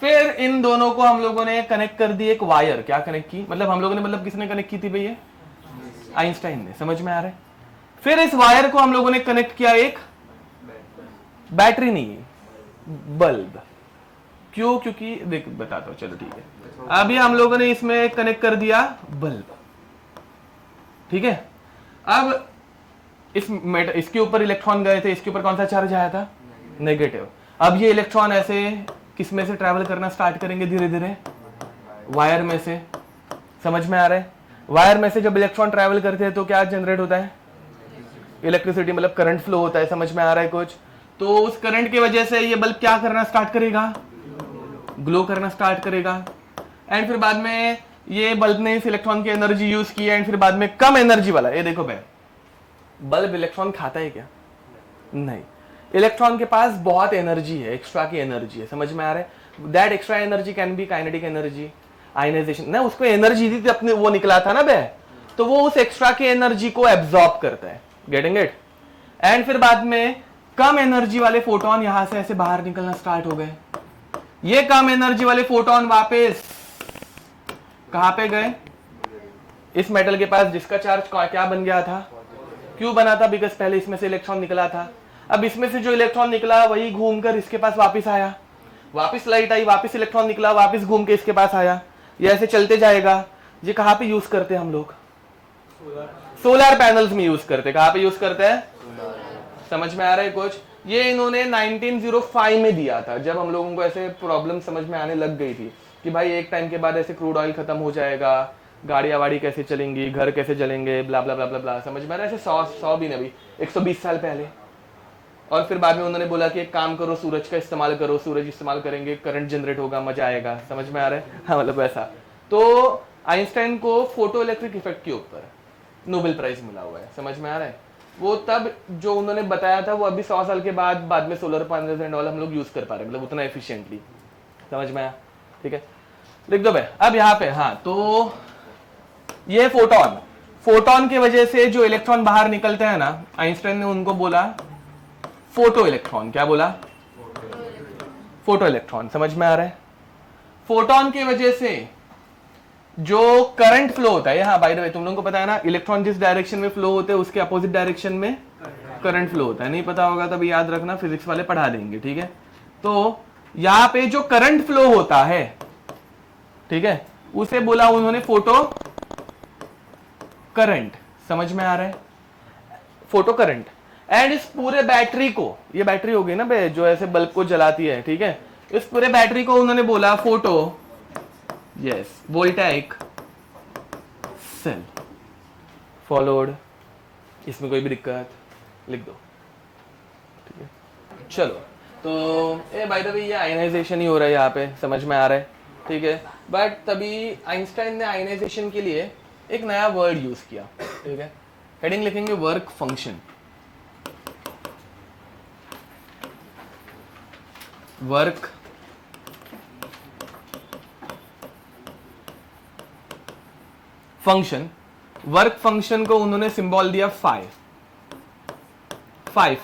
फिर इन दोनों को हम लोगों ने कनेक्ट कर दी एक वायर। क्या कनेक्ट की? मतलब हम लोगों ने, मतलब किसने कनेक्ट की थी भैया? आइंस्टाइन ने, समझ में आ रहा है? फिर इस वायर को हम लोगों ने कनेक्ट किया एक बैटरी, नहीं बल्ब। क्यों? क्योंकि देख बताता हूं, चलो ठीक है। अभी हम लोगों ने इसमें कनेक्ट कर दिया बल्ब, ठीक है? अब इसके ऊपर इलेक्ट्रॉन गए थे, इसके ऊपर कौन सा चार्ज आया था? नेगेटिव। अब ये इलेक्ट्रॉन ऐसे किस में से ट्रैवल करना स्टार्ट करेंगे? धीरे धीरे वायर में से, समझ में आ रहा है? वायर में से जब इलेक्ट्रॉन ट्रैवल करते हैं तो क्या जनरेट होता है? इलेक्ट्रिसिटी, मतलब करंट फ्लो होता है, समझ में आ रहा है कुछ? तो उस करंट की वजह से ये बल्ब क्या करना स्टार्ट करेगा? ग्लो करना स्टार्ट करेगा। एंड फिर बाद में ये बल्ब ने इस इलेक्ट्रॉन की एनर्जी यूज की, एंड फिर बाद में कम एनर्जी वाला, ये देखो भाई, बल्ब इलेक्ट्रॉन खाता है क्या? नहीं। इलेक्ट्रॉन के पास बहुत एनर्जी है, एक्स्ट्रा की एनर्जी है, समझ में आ रहा है? That extra energy can be kinetic energy, ionization ना, उसको एनर्जी दी थी अपने, वो निकला था ना बे, तो वो उस एक्स्ट्रा की एनर्जी को एब्जॉर्ब करता है, गेटिंग इट? एंड फिर बाद में कम एनर्जी वाले फोटोन यहां से ऐसे बाहर निकलना स्टार्ट हो गए। ये कम एनर्जी वाले फोटोन वापस कहां पे गए? इस मेटल के पास, जिसका चार्ज क्या बन गया था? क्यों बना था? बिकॉज पहले इसमें से इलेक्ट्रॉन निकला था। अब इसमें से जो इलेक्ट्रॉन निकला वही घूमकर इसके पास वापस आया, वापस लाइट आई, वापस इलेक्ट्रॉन निकला, वापस घूम के इसके पास आया। ये ऐसे चलते जाएगा। ये कहां पे यूज करते हैं हम लोग? सोलर पैनल्स में यूज करते हैं। कहां पे यूज करते हैं? समझ में आ रहा है कुछ? ये इन्होंने 1905 में दिया था, जब हम लोगों को ऐसे प्रॉब्लम समझ में आने लग गई थी कि भाई एक टाइम के बाद ऐसे क्रूड ऑयल खत्म हो जाएगा, गाड़ियां वाड़ी कैसे चलेंगी, घर कैसे जलेंगे, ब्ला ब्ला ब्ला ब्ला ब्ला, समझ में आ रहा है? ऐसे 100 भी नहीं, 120 साल पहले। और फिर बाद में उन्होंने बोला कि एक काम करो, सूरज का इस्तेमाल करो, सूरज इस्तेमाल करेंगे, करंट जनरेट होगा, मजा आएगा, समझ में आ रहा है? हाँ, मतलब ऐसा। तो आइंस्टाइन को फोटो इलेक्ट्रिक इफेक्ट के ऊपर नोबेल प्राइज मिला हुआ है, समझ में आ रहा है? वो तब जो उन्होंने बताया था वो अभी 100 साल के बाद में सोलर पैनल्स एंड ऑल हम लोग यूज कर पा रहे हैं, मतलब उतना एफिशिएंटली, समझ में आया? ठीक है, लिख दो भाई। अब यहाँ पे, हाँ, तो ये फोटोन की वजह से जो इलेक्ट्रॉन बाहर निकलते हैं ना, आइंस्टाइन ने उनको बोला फोटो इलेक्ट्रॉन। क्या बोला? फोटो इलेक्ट्रॉन, समझ में आ रहा है? फोटोन की वजह से जो करंट फ्लो होता है, हाँ बाय द वे तुम लोगों को पता है ना, इलेक्ट्रॉन जिस डायरेक्शन में फ्लो होते हैं उसके अपोजिट डायरेक्शन में करंट फ्लो होता है। नहीं पता होगा तब याद रखना, फिजिक्स वाले पढ़ा देंगे, ठीक है? तो यहां पे जो करंट फ्लो होता है, ठीक है, उसे बोला उन्होंने फोटो करंट, समझ में आ रहा है? Photo current. एंड इस पूरे बैटरी को, ये बैटरी हो गई ना बे जो ऐसे बल्ब को जलाती है, ठीक है, इस पूरे बैटरी को उन्होंने बोला photo, yes, voltaic cell. Followed, इसमें कोई भी दिक्कत? लिख दो, ठीक है? चलो, तो ए बाय द वे ये आयनाइजेशन ही हो रहा है यहाँ पे, समझ में आ रहा है? ठीक है, बट तभी आइंस्टाइन ने आयनाइजेशन के लिए एक नया वर्ड यूज किया, ठीक है? हेडिंग लिखेंगे work function. Work function, work function को उन्होंने सिंबल दिया फाई।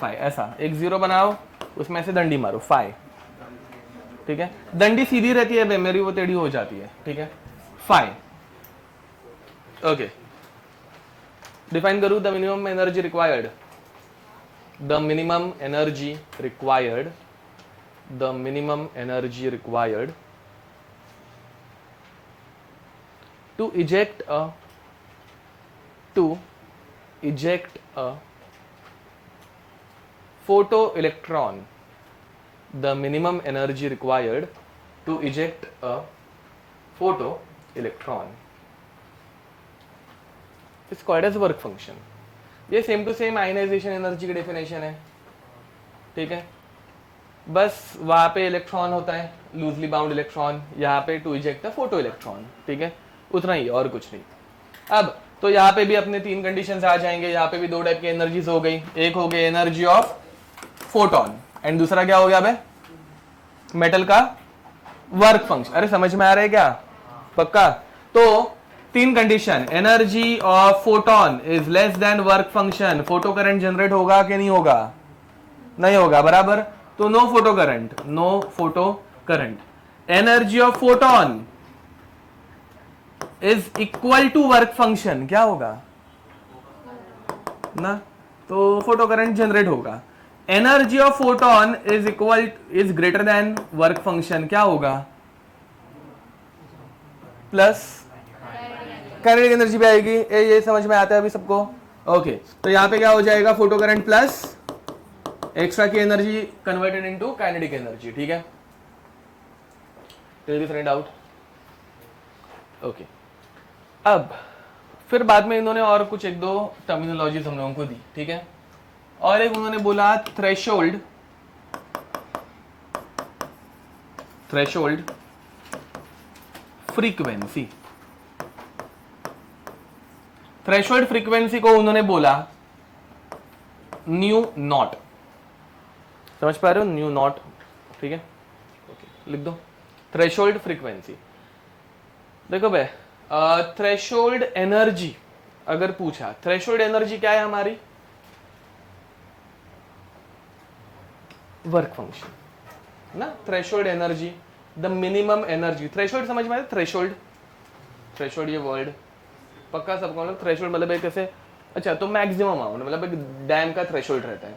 ऐसा एक जीरो बनाओ, उसमें से डंडी मारो, फाई, ठीक है? डंडी सीधी रहती है, मेरी वो टेढ़ी हो जाती है, ठीक है? Phi, okay. डिफाइन करूं the minimum energy required, the minimum energy required to eject a photoelectron, the minimum energy required to eject a photoelectron is called as work function. ये same to same ionization energy की definition है, ठीक है, बस वहां पे electron होता है लूजली बाउंड इलेक्ट्रॉन, यहाँ पे to eject a photo electron, ठीक है, उतना ही और कुछ नहीं। अब तो यहाँ पे भी अपने तीन कंडीशंस आ जाएंगे, यहाँ पे भी दो टाइप की एनर्जीज हो गई, एक हो गई एनर्जी ऑफ फोटोन एंड दूसरा क्या हो गया बे, मेटल का वर्क फंक्शन। अरे समझ में आ रहा है क्या, पक्का? तो तीन condition, energy of photon is less than work function, photo current generate होगा कि नहीं होगा? नहीं होगा, बराबर। तो no photo current. Energy of photon is equal to work function, क्या होगा ना, तो फोटो करंट जनरेट होगा। Energy of photon is greater than work function, क्या होगा? प्लस काइनेटिक एनर्जी भी आएगी। ये समझ में आता है अभी सबको? ओके, तो यहां पे क्या हो जाएगा, फोटो करंट प्लस एक्स्ट्रा की energy converted into kinetic energy, ठीक है? Till this any doubt? Okay, अब फिर बाद में इन्होंने और कुछ एक दो टर्मिनोलॉजीज हम लोगों को दी, ठीक है? और एक उन्होंने बोला थ्रेशोल्ड फ्रीक्वेंसी। थ्रेशोल्ड फ्रीक्वेंसी को उन्होंने बोला न्यू नॉट, समझ पा रहे हो? न्यू नॉट, ठीक है, ओके, लिख दो थ्रेशोल्ड फ्रीक्वेंसी। देखो भाई, थ्रेशोल्ड एनर्जी अगर पूछा, थ्रेशोल्ड एनर्जी क्या है हमारी? वर्क फंक्शन ना, threshold energy, the minimum energy. Threshold समझ में आया? थ्रेशोल्ड ये वर्ड पक्का सबको मतलब थ्रेशोल्ड मतलब एक ऐसे, अच्छा, तो मैक्सिमम अमाउंट मतलब एक डैम का थ्रेशोल्ड रहता है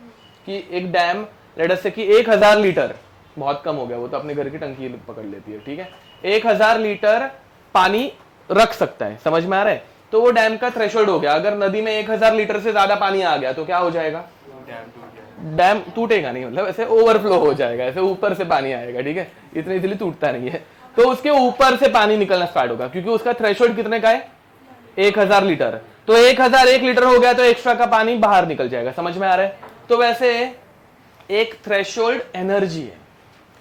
कि एक डैम लेट अस से कि 1000 लीटर, बहुत कम हो गया, वो तो अपने घर की टंकी पकड़ लेती है, ठीक है, 1000 लीटर पानी रख सकता है, समझ में आ रहा है? तो वो डैम का थ्रेशोल्ड हो गया। अगर नदी में 1000 लीटर से ज्यादा पानी आ गया तो क्या हो जाएगा? डैम टूटेगा नहीं, मतलब ऐसे ओवरफ्लो हो जाएगा, ऐसे ऊपर से पानी आएगा, ठीक है, इतनी इजीली टूटता नहीं है, तो उसके ऊपर से पानी निकलना स्टार्ट होगा, क्योंकि उसका थ्रेशोल्ड कितने का है? 1000 लीटर। तो 1001 लीटर हो गया तो एक्स्ट्रा का पानी बाहर निकल जाएगा, समझ में आ रहा है? तो वैसे एक थ्रेशोल्ड एनर्जी है।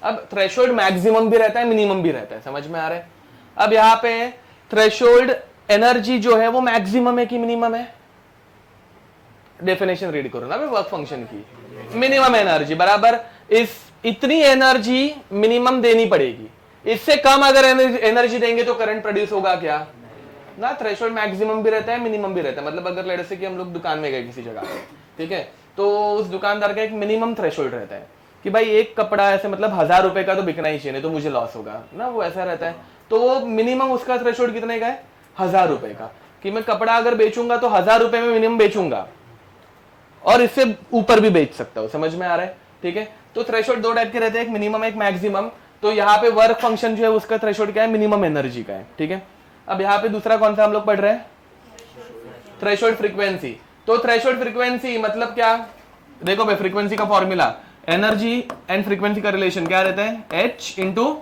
अब थ्रेशोल्ड मैक्सिमम भी रहता है, मिनिमम भी रहता है, समझ में आ रहा है? अब यहाँ पे थ्रेशोल्ड एनर्जी जो है वो मैक्सिमम है कि मिनिमम है? डेफिनेशन रीड करो ना वर्क फंक्शन की। मिनिमम एनर्जी बराबर इतनी एनर्जी मिनिमम देनी पड़ेगी, इससे कम अगर एनर्जी देंगे तो करंट प्रोड्यूस होगा क्या ना? थ्रेशोल्ड मैक्सिमम भी रहता है, मिनिमम भी रहता है। मतलब अगर लेट से कि हम लोग दुकान में गए किसी जगह पे, ठीक है, तो उस दुकानदार का एक मिनिमम थ्रेशोल्ड रहता है कि भाई एक कपड़ा ऐसे मतलब 1000 रुपए का तो बिकना ही चाहिए, नहीं तो मुझे लॉस होगा ना, वो ऐसा रहता है। तो वो मिनिमम उसका थ्रेशोल्ड कितने का है? 1000 रुपए का, कि मैं कपड़ा अगर बेचूंगा तो 1000 रुपए में मिनिमम बेचूंगा और इससे ऊपर भी बेच सकता हूं, समझ में आ रहा है? ठीक है, तो थ्रेशोल्ड दो टाइप के रहते हैं, एक मिनिमम एक मैक्सिमम। तो यहाँ पे वर्क फंक्शन जो है उसका थ्रेशोल्ड क्या है? मिनिमम एनर्जी का है, ठीक है। अब यहाँ पे दूसरा कौन सा हम लोग पढ़ रहे हैं? Threshold frequency. तो थ्रेशोल्ड फ्रीक्वेंसी मतलब क्या? देखो भाई, फ्रीक्वेंसी का फॉर्मूला, एनर्जी एंड फ्रीक्वेंसी का रिलेशन क्या रहता है? H इंटू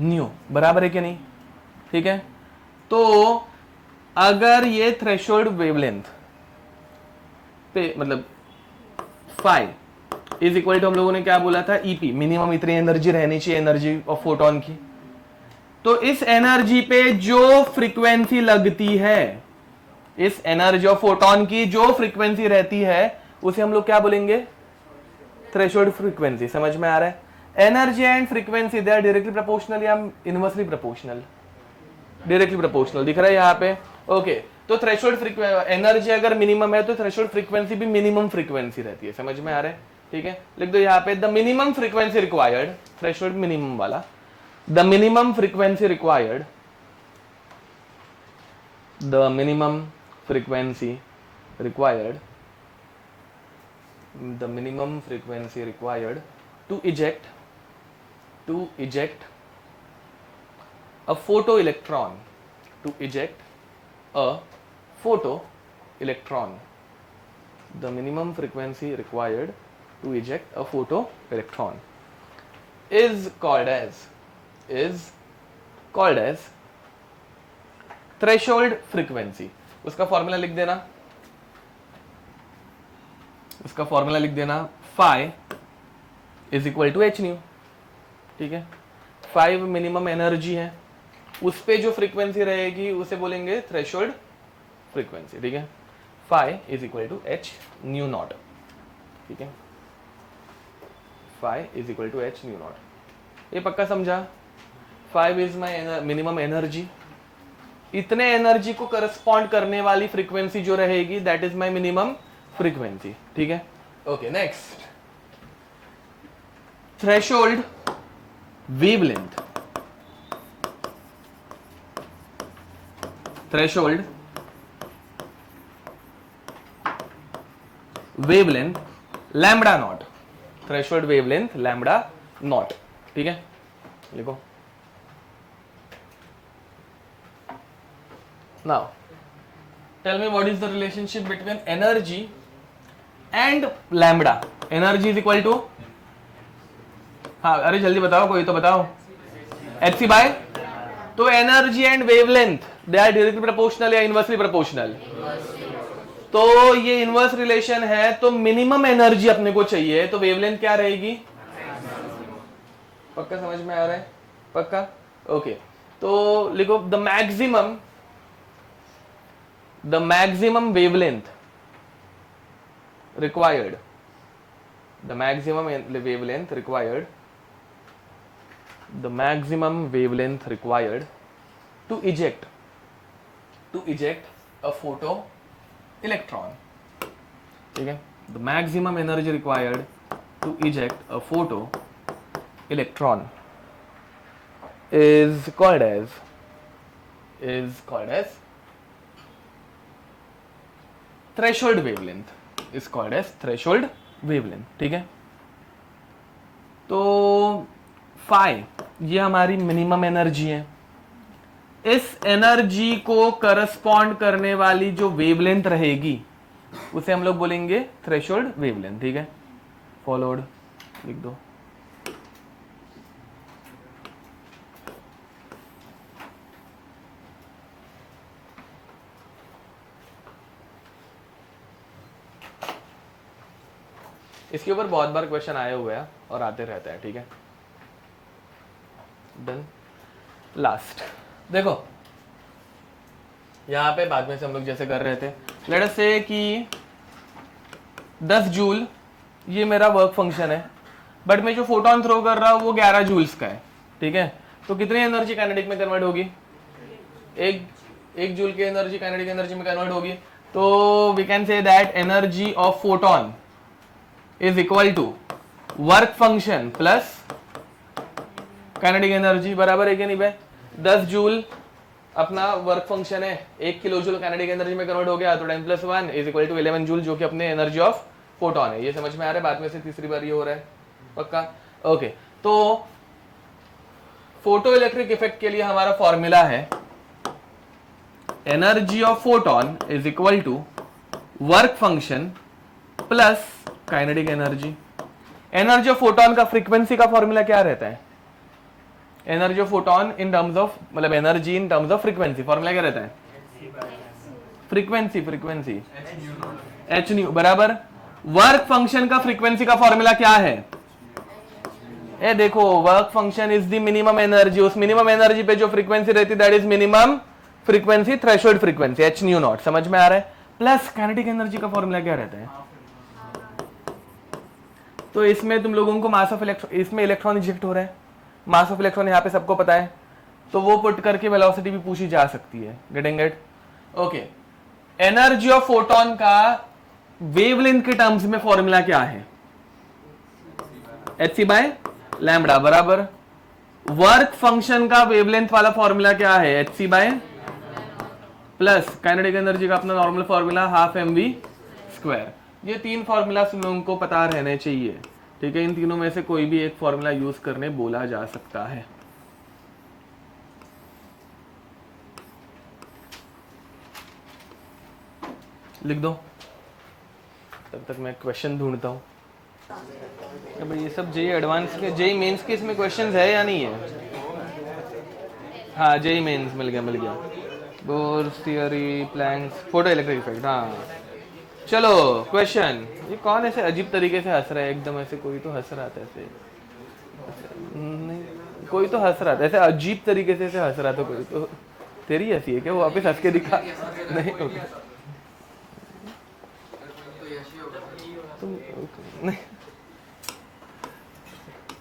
न्यू, बराबर है कि नहीं? ठीक है, तो अगर ये थ्रेशोल्ड वेवलेंथ पे मतलब फाई इज इक्वल टू, हम लोगों ने क्या बोला था? ईपी, मिनिमम इतनी एनर्जी रहनी चाहिए एनर्जी ऑफ फोटोन की। तो इस एनर्जी पे जो फ्रीक्वेंसी लगती है, इस एनर्जी ऑफ फोटोन की जो फ्रीक्वेंसी रहती है, उसे हम लोग क्या बोलेंगे? Threshold frequency. समझ में आ रहा है? Energy and frequency they are directly proportional या इनवर्सली प्रोपोर्शनल? डायरेक्टली प्रोपोर्शनल दिख रहा है यहाँ पे। ओके, तो थ्रेशोल्ड एनर्जी अगर मिनिमम है तो थ्रेशोल्ड फ्रीक्वेंसी भी मिनिमम फ्रीक्वेंसी रहती है। समझ में आ रहा है? ठीक है, लिख दो यहाँ पे, the minimum frequency required, threshold minimum वाला, the minimum frequency required, the minimum frequency required the minimum frequency required to eject a photoelectron, to eject a photoelectron. The minimum frequency required to eject a photoelectron is called as threshold frequency. उसका formula लिख देना, उसका formula लिख देना, phi is equal to h nu. ठीक है, 5 minimum energy है, उस पे जो फ्रीक्वेंसी रहेगी उसे बोलेंगे थ्रेशोल्ड फ्रीक्वेंसी. ठीक है, phi is equal to h nu not. ठीक है, phi is equal to h nu not. ये पक्का समझा? 5 इज माई मिनिमम एनर्जी, इतने एनर्जी को करस्पॉन्ड करने वाली फ्रीक्वेंसी जो रहेगी that is my minimum frequency. ठीक है, okay. Next, threshold wavelength. Threshold wavelength lambda not. Threshold wavelength lambda not. ठीक है, लिखो. Now, tell me what is the relationship between energy and lambda. Energy is equal to, हाँ अरे जल्दी बताओ, कोई तो बताओ. hc by, तो energy and wavelength they are directly proportional या इनवर्सली प्रोपोर्शनल? तो ये इनवर्स रिलेशन है, तो मिनिमम एनर्जी अपने को चाहिए, तो वेवलेंथ क्या रहेगी? पक्का समझ में आ रहा है? पक्का, ओके. तो लिखो the maximum wavelength required, the maximum wavelength required to eject a photo electron. ठीक है, the maximum energy required to eject a photo electron is called as threshold wavelength. Is called as threshold wavelength. ठीक है, तो phi ये हमारी minimum energy है. इस energy को करस्पॉन्ड करने वाली जो वेवलेंथ रहेगी उसे हम लोग बोलेंगे थ्रेशोल्ड वेवलेंथ. ठीक है, फॉलोड लिख दो. इसके ऊपर बहुत बार क्वेश्चन आए हुए हैं और आते रहते हैं. ठीक है, डन. लास्ट देखो, यहां पे बाद में से हम लोग जैसे कर रहे थे, लेट अस से कि 10 जूल ये मेरा वर्क फंक्शन है, बट मैं जो फोटोन थ्रो कर रहा हूं वो 11 जूल्स का है. ठीक है, तो कितनी एनर्जी काइनेटिक में कन्वर्ट होगी? एक जूल की एनर्जी काइनेटिक एनर्जी में कन्वर्ट होगी. तो we can say that energy of photon is equal to work function plus kinetic energy. बराबर है कि नहीं भाई? 10 जूल अपना वर्क फंक्शन है, 1 किलो जूल काइनेटिक एनर्जी में कन्वर्ट हो गया, तो 10 + 1 इज इक्वल टू 11 जूल, जो कि अपने एनर्जी ऑफ फोटोन है. ये समझ में आ रहा है? बाद में से तीसरी बार ये हो रहा है. पक्का, ओके. तो फोटो इलेक्ट्रिक इफेक्ट के लिए हमारा फॉर्मूला है energy of photon is equal to work function plus kinetic energy. Energy of photon का फ्रीक्वेंसी का फॉर्मूला क्या रहता है? Energy of photon in terms of, मतलब energy in terms of frequency, formula क्या रहता है? फ्रीक्वेंसी एच न्यू बराबर. वर्क फंक्शन का फ्रीक्वेंसी का फॉर्मूला क्या है? ए देखो, work function is the minimum energy, उस मिनिमम एनर्जी पे जो फ्रीक्वेंसी रहती है that is minimum frequency, threshold frequency, h nu not. समझ में आ रहा है? प्लस काइनेटिक एनर्जी का फॉर्मूला क्या रहता है? तो इसमें तुम लोगों को मास ऑफ इलेक्ट्रॉन, इसमें इलेक्ट्रॉन इजेक्ट हो रहा है, मास ऑफ इलेक्ट्रॉन यहाँ पे सबको पता है, तो वो पुट करके वेलोसिटी भी पूछी जा सकती है. Getting it? Okay. Energy of photon का वेवलेंथ के टर्म्स में फॉर्मूला क्या है? hc/λ बराबर. वर्क फंक्शन का वेवलेंथ वाला फॉर्मूला क्या है? hc/ प्लस काइनेटिक एनर्जी का अपना नॉर्मल फॉर्मूला 12 mv². ये 3 फॉर्मूला तुम लोगों को पता रहने चाहिए, ठीक है। इन तीनों में से कोई भी एक फॉर्मूला यूज करने बोला जा सकता है। लिख दो, तब तक मैं क्वेश्चन ढूंढता हूँ। अब ये सब जेई एडवांस के, जेई मेंस के इसमें क्वेश्चंस है या नहीं है? हाँ, जेई मेंस मिल गया। Bohr's theory, Planck's, photo electric effect. हाँ चलो क्वेश्चन। ये कौन ऐसे अजीब तरीके से हंस रहा है एकदम ऐसे? कोई तो हंस रहा था ऐसे, नहीं कोई तो हंस रहा था ऐसे अजीब तरीके से हंस रहा था कोई तो। तेरी हंसी है क्या? वो वापस हंस के दिखा। नहीं ओके तुम नहीं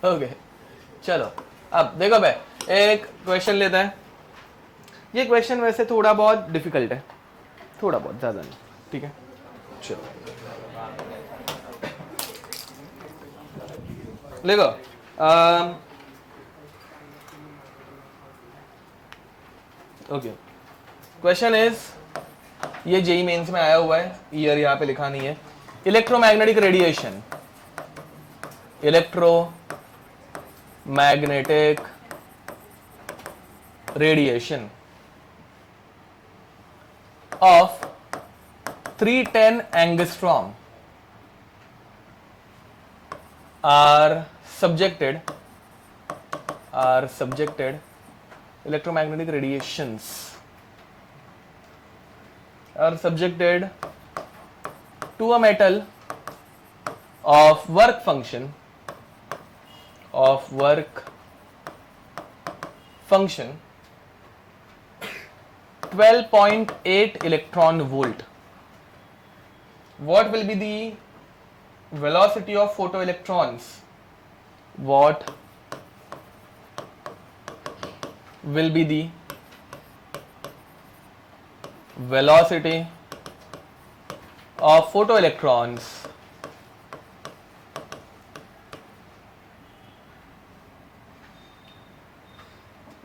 ओके चलो। अब देखो भाई, एक क्वेश्चन लेता है। ये क्वेश्चन वैसे थोड़ा बहुत डिफिकल्ट है, थोड़ा बहुत, ज्यादा नहीं, ठीक है। चलो देखो, ओके क्वेश्चन इज, ये जेई मेंस में आया हुआ है, ईयर यहाँ पे लिखा नहीं है। Electromagnetic radiation, electromagnetic radiation of 310 angstrom are subjected electromagnetic radiations are subjected to a metal of work function 12.8 electron volt. What will be the velocity of photoelectrons? What will be the velocity of photoelectrons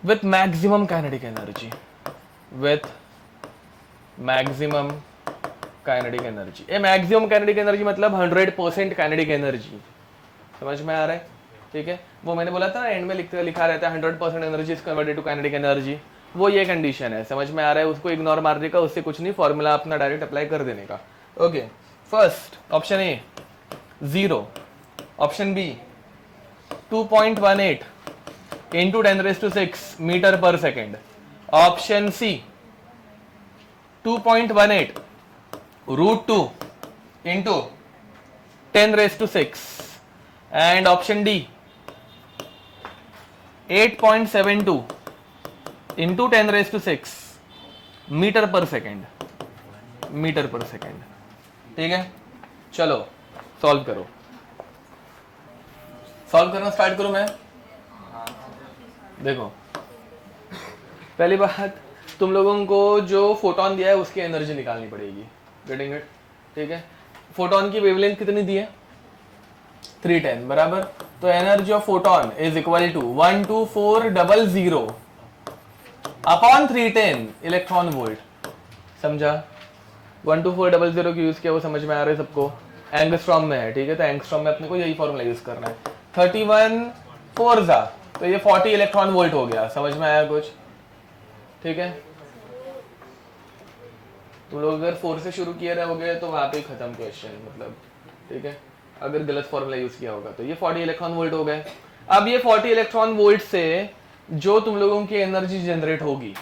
with maximum kinetic energy? With maximum kinetic energy. A maximum kinetic energy मतलब 100% kinetic energy, समझ में आ रहा है? ठीक है, वो मैंने बोला था ना एंड में लिखा रहता है 100% energy is converted to kinetic energy, वो ये कंडीशन है, समझ में आ रहा है? उसको इग्नोर मारने का, उससे कुछ नहीं, फॉर्मूला अपना डायरेक्ट अप्लाई कर देने का। Okay, first option A 0, option B 2.18 into 10⁶ metre per second, option C 2.18 √2 into 10⁶, and option D 8.72 into 10⁶ metre per second, ठीक है। चलो सॉल्व करो, सॉल्व करना स्टार्ट करूं मैं। देखो पहली बात, तुम लोगों को जो फोटोन दिया है उसकी एनर्जी निकालनी पड़ेगी, गेटिंग इट? ठीक है, फोटोन की वेवलेंथ कितनी दी है? 310 बराबर। तो energy of photon is equal to 12400 upon 310 electron volt, समझा? 12400 की यूज किया, वो समझ में आ रहा है सबको? एंगस्ट्रॉम में है, ठीक है, तो एंगस्ट्रॉम में अपने को यही फॉर्मूला यूज करना है। 31 4 तो ये 40 इलेक्ट्रॉन वोल्ट हो गया, समझ में आया कुछ? ठीक है, तुम लोग अगर 4 से शुरू किए रहोगे तो वहां पे खत्म क्वेश्चन, मतलब ठीक है, अगर गलत फॉर्मूला यूज किया होगा तो। ये 40 इलेक्ट्रॉन वोल्ट हो गए। अब ये 40 इलेक्ट्रॉन वोल्ट से जो तुम लोगों की एनर्जी जनरेट होगी,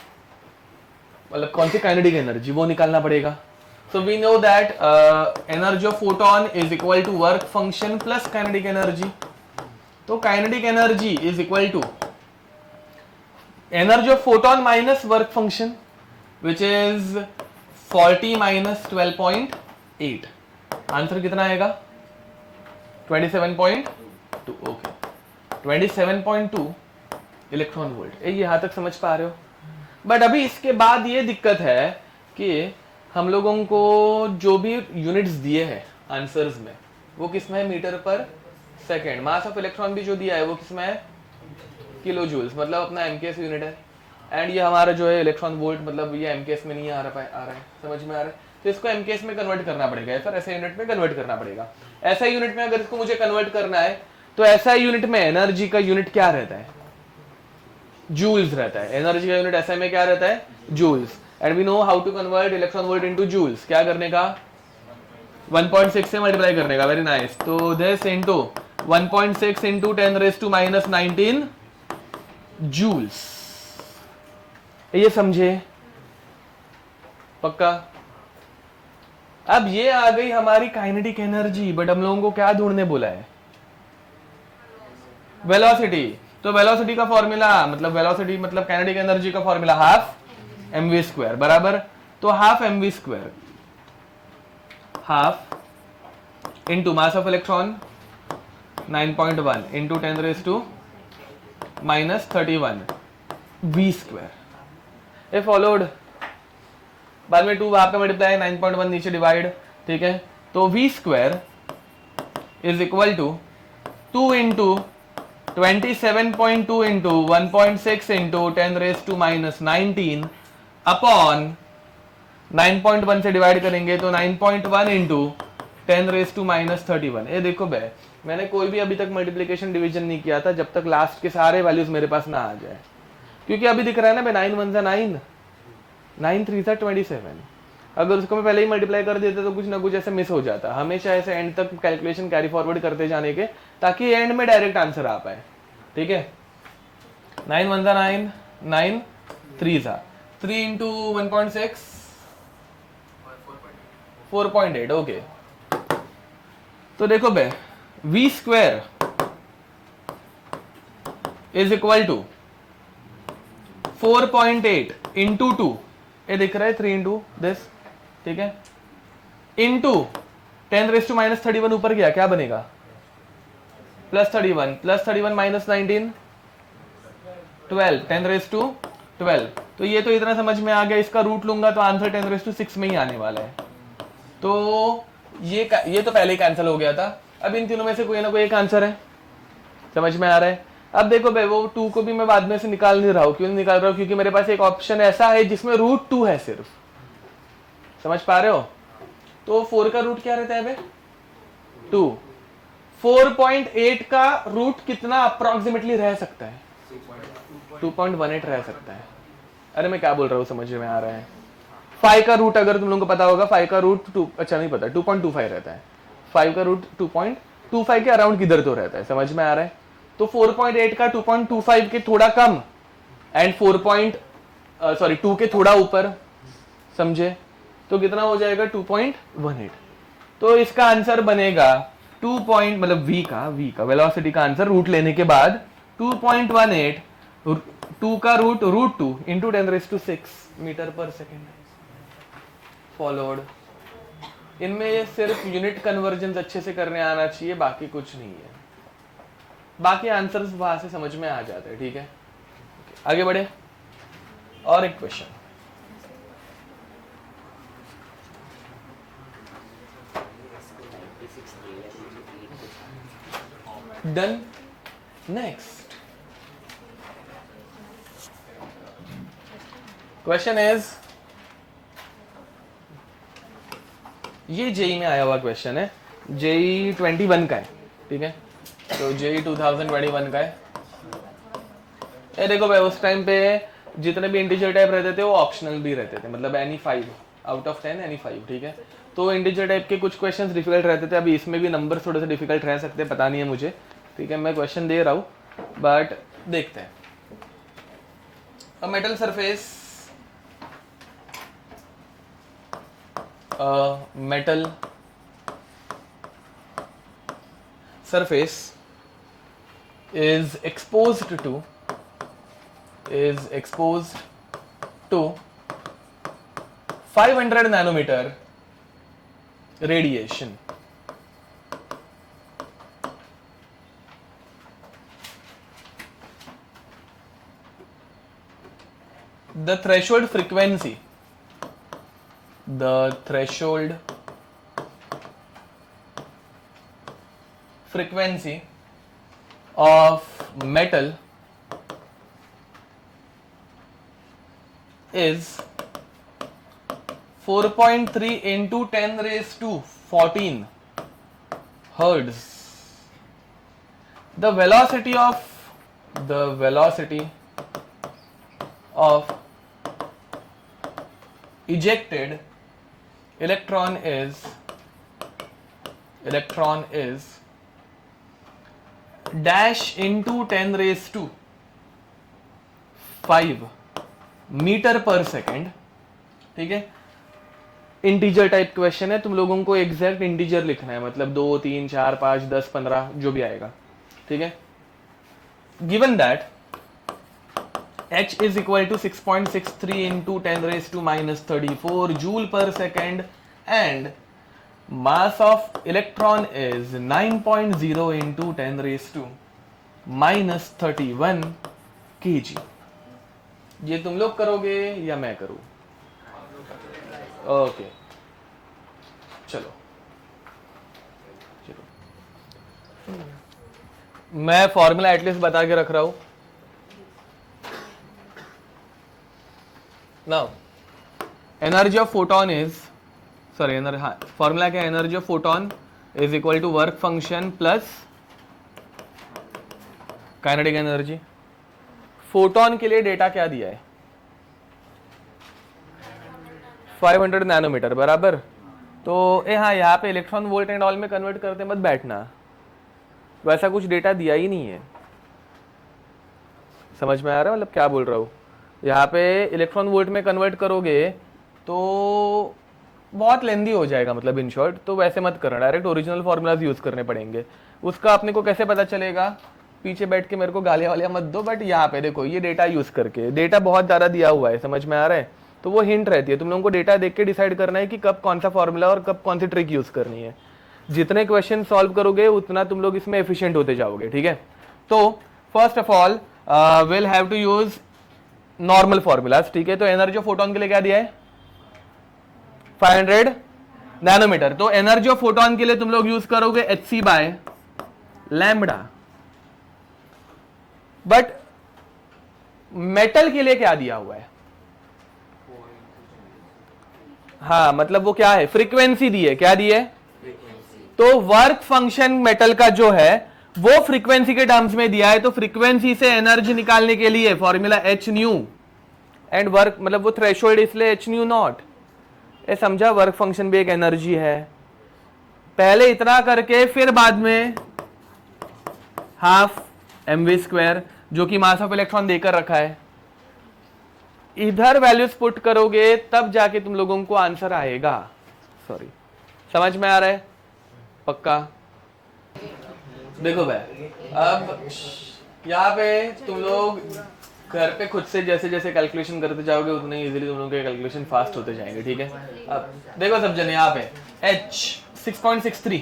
मतलब कौन सी काइनेटिक एनर्जी, वो निकालना पड़ेगा। So we know that energy of photon is equal to work function plus kinetic energy. तो kinetic energy is equal to energy of photon minus work function, which is 40 minus 12.8। Answer कितना आएगा? 27.2। Okay, 27.2 electron volt. ये यहां तक समझ पा रहे हो? बट अभी इसके बाद ये दिक्कत है कि हम लोगों को जो भी यूनिट्स दिए हैं आंसर्स में, वो किस में है? Metre per second. Mass of electron भी जो दिया है वो किस में है? किलो जूल्स, मतलब अपना एमकेएस यूनिट है। एंड ये हमारा जो है इलेक्ट्रॉन वोल्ट, मतलब ये एमकेएस में नहीं आ रहा है, समझ में आ रहा है? तो इसको एमकेएस में कन्वर्ट करना पड़ेगा या फिर एसआई यूनिट में कन्वर्ट करना पड़ेगा। एसआई यूनिट में अगर इसको मुझे कन्वर्ट करना है तो एसआई यूनिट में एनर्जी का यूनिट क्या रहता है? जूल्स रहता है। एनर्जी का यूनिट एसआई में क्या रहता है? Joules. And we know how to convert electron volt into joules. क्या करने का? 1.6 से मल्टीप्लाई करने का। Very nice. तो दिस इनटू 1.6 इंटू 10⁻⁻19 जूल्स। ये समझे? पक्का? अब ये आ गई हमारी काइनेटिक एनर्जी, बट हम लोगों को क्या ढूंढने बोला है? वेलोसिटी। तो वेलोसिटी का फॉर्मूला मतलब वेलोसिटी मतलब काइनेटिक एनर्जी का फॉर्मूला हाफ mv² बराबर। तो half mv², half into mass of electron 9.1 into 10⁻⁻31 v²। A followed. बाद में 2 वहां पे मल्टीप्लाई 9.1 नीचे डिवाइड, ठीक है। तो v² is equal to 2 into 27.2 into 1.6 into 10⁻⁻19 upon 9.1 से डिवाइड करेंगे तो 9.1 इंटू 10⁻⁻31। ये देखो बे, मैंने कोई भी अभी तक मल्टीप्लिकेशन डिवीजन नहीं किया था जब तक लास्ट के सारे वैल्यूज मेरे पास ना आ जाए, क्योंकि अभी दिख रहा है ना बे 9 1 9, 9 3 27। अगर उसको मैं पहले ही मल्टीप्लाई कर देता तो कुछ ना कुछ ऐसे मिस हो जाता। हमेशा ऐसे एंड तक कैलकुलेशन कैरी फॉरवर्ड करते जाने के, ताकि एंड में डायरेक्ट आंसर आ पाए, ठीक है। 9 1 9, 9 3 3 इंटू 1.6 4.8। ओके, तो देखो बे v² is equal to 4.8 into 2, ये दिख रहा है 3 इंटू दिस, ठीक है, इंटू 10⁻⁻31 ऊपर गया, क्या बनेगा? +31 +31 -19 12 10⁻12। तो ये तो इतना समझ में आ गया। इसका रूट लूंगा तो आंसर 10⁻6 में ही आने वाला है। तो ये तो पहले ही कैंसिल हो गया था। अब इन तीनों में से कोई ना कोई एक आंसर है, समझ में आ रहा है? अब देखो भाई, वो 2 को भी मैं बाद में से निकाल नहीं रहा हूं। क्यों नहीं निकाल रहा हूं? क्योंकि मेरे पास एक ऑप्शन ऐसा है जिसमें √2 है सिर्फ, समझ पा रहे हो? तो 4 का रूट क्या रहता है बे? 2। 4.8 का रूट कितना अप्रोक्सीमेटली रह सकता है? 2.18 रह सकता है। अरे मैं क्या बोल रहा हूँ, समझ में आ रहा है? 5 का रूट अगर तुम लोगों को पता होगा, 5 का रूट 2, अच्छा नहीं पता, 2.25 रहता है। 5 का रूट 2.25 के अराउंड किधर तो रहता है, समझ में आ रहा है? तो 4.8 का 2.25 के थोड़ा कम एंड 2 के थोड़ा ऊपर, समझे? तो कितना हो जाएगा? 2.18। तो इसका आंसर बनेगा 2 मतलब v का वेलोसिटी का आंसर रूट लेने के बाद 2.18, 2 का root √2 into 10⁻6 metre per second. Followed. इनमें सिर्फ यूनिट कन्वर्जन अच्छे से करने आना चाहिए, बाकी कुछ नहीं है। बाकी आंसर्स वहां से समझ में आ जाते हैं, ठीक है। आगे बढ़े, और एक question. Done. Next question is, ये जेई में आया हुआ क्वेश्चन है, जेई 21 का है, ठीक है। तो जेई 2021 का है। ये देखो भाई, उस टाइम पे जितने भी इंटीजर टाइप रहते थे वो ऑप्शनल भी रहते थे, मतलब एनी 5 आउट ऑफ 10 एनी 5, ठीक है। तो इंटीजर टाइप के कुछ क्वेश्चंस डिफिकल्ट रहते थे। अभी इसमें भी नंबर थोड़े से डिफिकल्ट रह सकते हैं, पता नहीं है मुझे, ठीक है। मैं क्वेश्चन दे रहा हूँ बट देखते हैं। A metal surface, metal surface is exposed to 500 nanometer radiation. The threshold frequency of metal is 4.3 into 10 raised to 14 hertz. The velocity of ejected electron is dash into 10 raised to 5 metre per second. ठीक है, integer type question है, तुम लोगों को exact integer लिखना है, मतलब 2, 3, 4, 5, 10, 15 जो भी आएगा. ठीक है, given that h is equal to 6.63 into 10 raised to minus 34 joule per second and mass of electron is 9.0 into 10 raised to minus 31 kg. ये तुम लोग करोगे या मैं करूं? ओके, चलो मैं फॉर्मूला एटलीस्ट बता के रख रहा हूं. Now energy of photon is formula क्या है? Energy of photon is equal to work function plus kinetic energy. Photon के लिए डेटा क्या दिया है? 500 नैनोमीटर बराबर. तो हाँ, यहाँ पे इलेक्ट्रॉन वोल्ट एंड ऑल में कन्वर्ट करते मत बैठना, वैसा कुछ डेटा दिया ही नहीं है. समझ में आ रहा है मतलब क्या बोल रहा हूँ? यहाँ पे इलेक्ट्रॉन वोल्ट में कन्वर्ट करोगे तो बहुत लेंदी हो जाएगा, मतलब इन शॉर्ट. तो वैसे मत करना, डायरेक्ट ओरिजिनल फॉर्मूलाज यूज करने पड़ेंगे. उसका अपने को कैसे पता चलेगा? पीछे बैठ के मेरे को गालियाँ वालियाँ मत दो, बट यहाँ पे देखो ये डेटा यूज करके, डेटा बहुत ज़्यादा दिया हुआ है, समझ में आ रहा है? तो वो हिंट रहती है, तुम लोगों को डेटा देख के डिसाइड करना है कि कब कौन सा फॉर्मूला और कब कौन सी ट्रिक यूज करनी है. जितने क्वेश्चन सॉल्व करोगे उतना तुम लोग इसमें एफिशिएंट होते जाओगे. ठीक है, तो first of all will have to use normal formulas. ठीक है, तो एनर्जी ऑफ फोटोन के लिए क्या दिया है? 500 नैनोमीटर. तो एनर्जी ऑफ फोटोन के लिए तुम लोग यूज करोगे hc by lambda. But metal के लिए क्या दिया हुआ है? हाँ, मतलब वो क्या है? फ्रीक्वेंसी दी है. क्या दी है? तो वर्क फंक्शन मेटल का जो है वो फ्रीक्वेंसी के टर्म्स में दिया है. तो फ्रीक्वेंसी से एनर्जी निकालने के लिए formula h new and work, मतलब वो थ्रेशोल्ड इसलिए h न्यू नॉट. ये समझा? वर्क फंक्शन भी एक एनर्जी है. पहले इतना करके फिर बाद में हाफ mv² जो कि मास ऑफ इलेक्ट्रॉन देकर रखा है, इधर वैल्यूज पुट करोगे तब जाके तुम लोगों को आंसर आएगा. सॉरी, समझ में आ रहा है? पक्का? देखो भाई, अब यहाँ पे तुम लोग घर पे खुद से जैसे जैसे कैलकुलेशन करते जाओगे उतने इजीली तुम लोगों के कैलकुलेशन फास्ट होते जाएंगे. ठीक है, अब देखो सब जने, यहाँ पे h 6.63.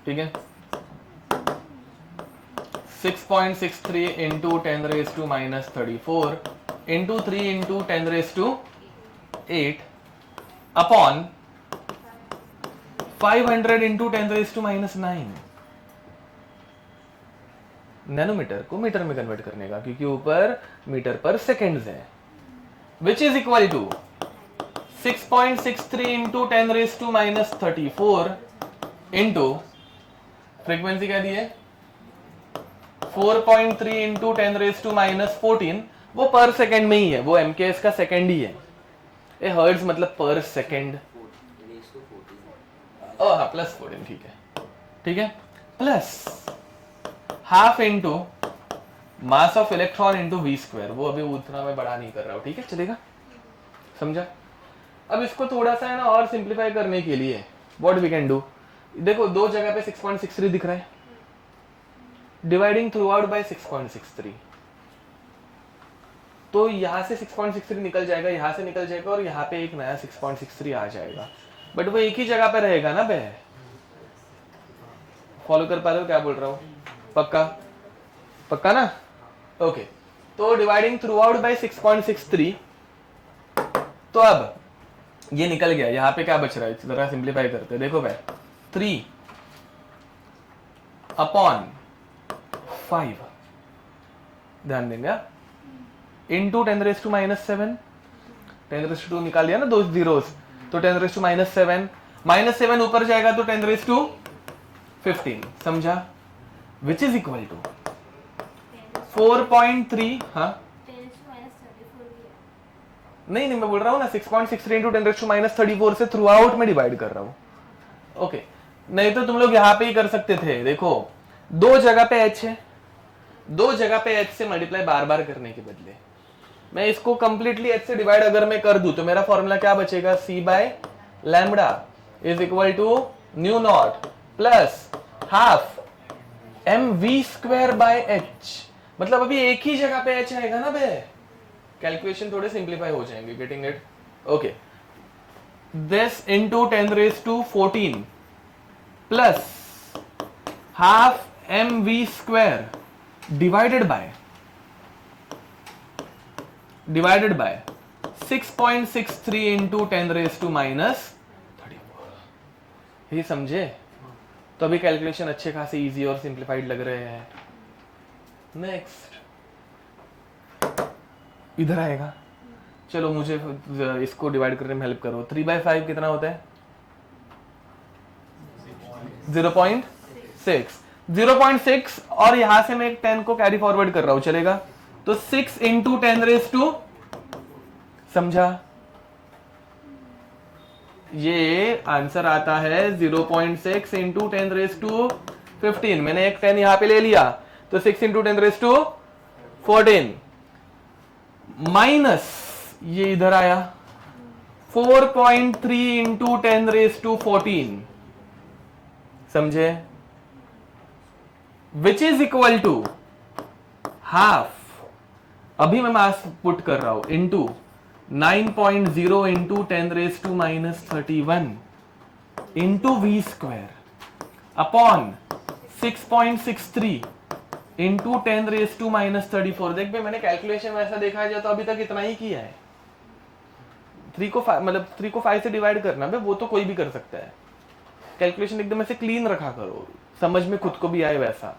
ठीक है, 6.63 into 10 raised to minus 34 into 3 into 10 raised to 8 upon 500 into 10 raised to minus 9. Nanometre को मीटर में कन्वर्ट करने का, क्योंकि ऊपर मीटर पर सेकेंड्स है, which is equal to 6.63 into 10 raised to minus 34 into frequency क्या दी है? 4.3 into 10 raised to minus 14. वो पर सेकेंड में ही है, वो MKS का सेकेंड ही है. ये हर्ट्ज मतलब पर सेकेंड. हाँ, प्लस 14. ठीक है, ठीक है, plus half into mass of electron into v². वो अभी उतना मैं बड़ा नहीं कर रहा हूँ. ठीक है, चलेगा? समझा? अब इसको थोड़ा सा है ना और सिंप्लीफाई करने के लिए व्हाट वी कैन डू, देखो दो जगह पे 6.63 दिख रहा है, डिवाइडिंग थ्रू आउट बाय 6.63. तो यहां से 6.63 निकल जाएगा, यहां से निकल जाएगा और यहाँ पे एक नया 6.63 आ जाएगा, बट वो एक ही जगह पे रहेगा ना बे. फॉलो कर पा रहे हो क्या बोल रहा हूँ? पक्का? पक्का ना? ओके, तो डिवाइडिंग थ्रू आउट बाय 6.63. तो अब ये निकल गया, यहाँ पे क्या बच रहा है? जरा सिंप्लीफाई करते हैं. देखो भाई, 3 अपॉन 5, ध्यान देंगे, into 10 raised to minus 7. 10 raised to 2 निकाल दिया ना, दो जीरोस. तो 10 रेज टू -7 ऊपर जाएगा तो 10 रेज टू 15, समझा? Which is equal to 4.3। हाँ नहीं मैं बोल रहा हूँ ना 6.63 इंटू 10 रेज टू -34 से थ्रू आउट में डिवाइड कर रहा हूँ। ओके, नहीं तो तुम लोग यहाँ पे ही कर सकते थे। देखो दो जगह पे h है, दो जगह पे h से मल्टीप्लाई बार बार करने के बदले मैं इसको कंप्लीटली h से डिवाइड अगर मैं कर दूं तो मेरा फॉर्मूला क्या बचेगा, c by lambda is equal to nu naught plus half mv² by h। मतलब अभी एक ही जगह पे h आएगा ना बे, कैलकुलेशन थोड़े सिंप्लीफाई हो जाएंगे। Getting it? Okay, this into 10 raise to 14 plus half mv² divided by 6.63 into 10 raise to -34। ये समझे? तो अभी कैलकुलेशन अच्छे खासे इजी और सिंप्लीफाइड लग रहे हैं। नेक्स्ट इधर आएगा, चलो मुझे इसको डिवाइड करने में हेल्प करो। 3/5 कितना होता है? 0.6। 0.6 और यहां से मैं 10 को कैरी फॉरवर्ड कर रहा हूं, चलेगा? तो 6 इंटू 10 रेज टू, समझा? ये आंसर आता है 0.6 इंटू 10 रेज टू 15। मैंने एक 10 यहां पे ले लिया तो 6 इंटू 10 रेज टू 14 माइनस ये इधर आया 4.3 इंटू 10 रेज टू 14, समझे? Which is equal to half, अभी मैं मास पुट कर रहा हूं, into 9.0 into 10 raise to -31 into v² upon 6.63 into 10 raise to -34। देख भाई मैंने कैलकुलेशन वैसा देखा है तो अभी तक इतना ही किया है। 3 को 5 से डिवाइड करना भाई, वो तो कोई भी कर सकता है। कैलकुलेशन एकदम ऐसे क्लीन रखा करो, समझ में खुद को भी आए वैसा,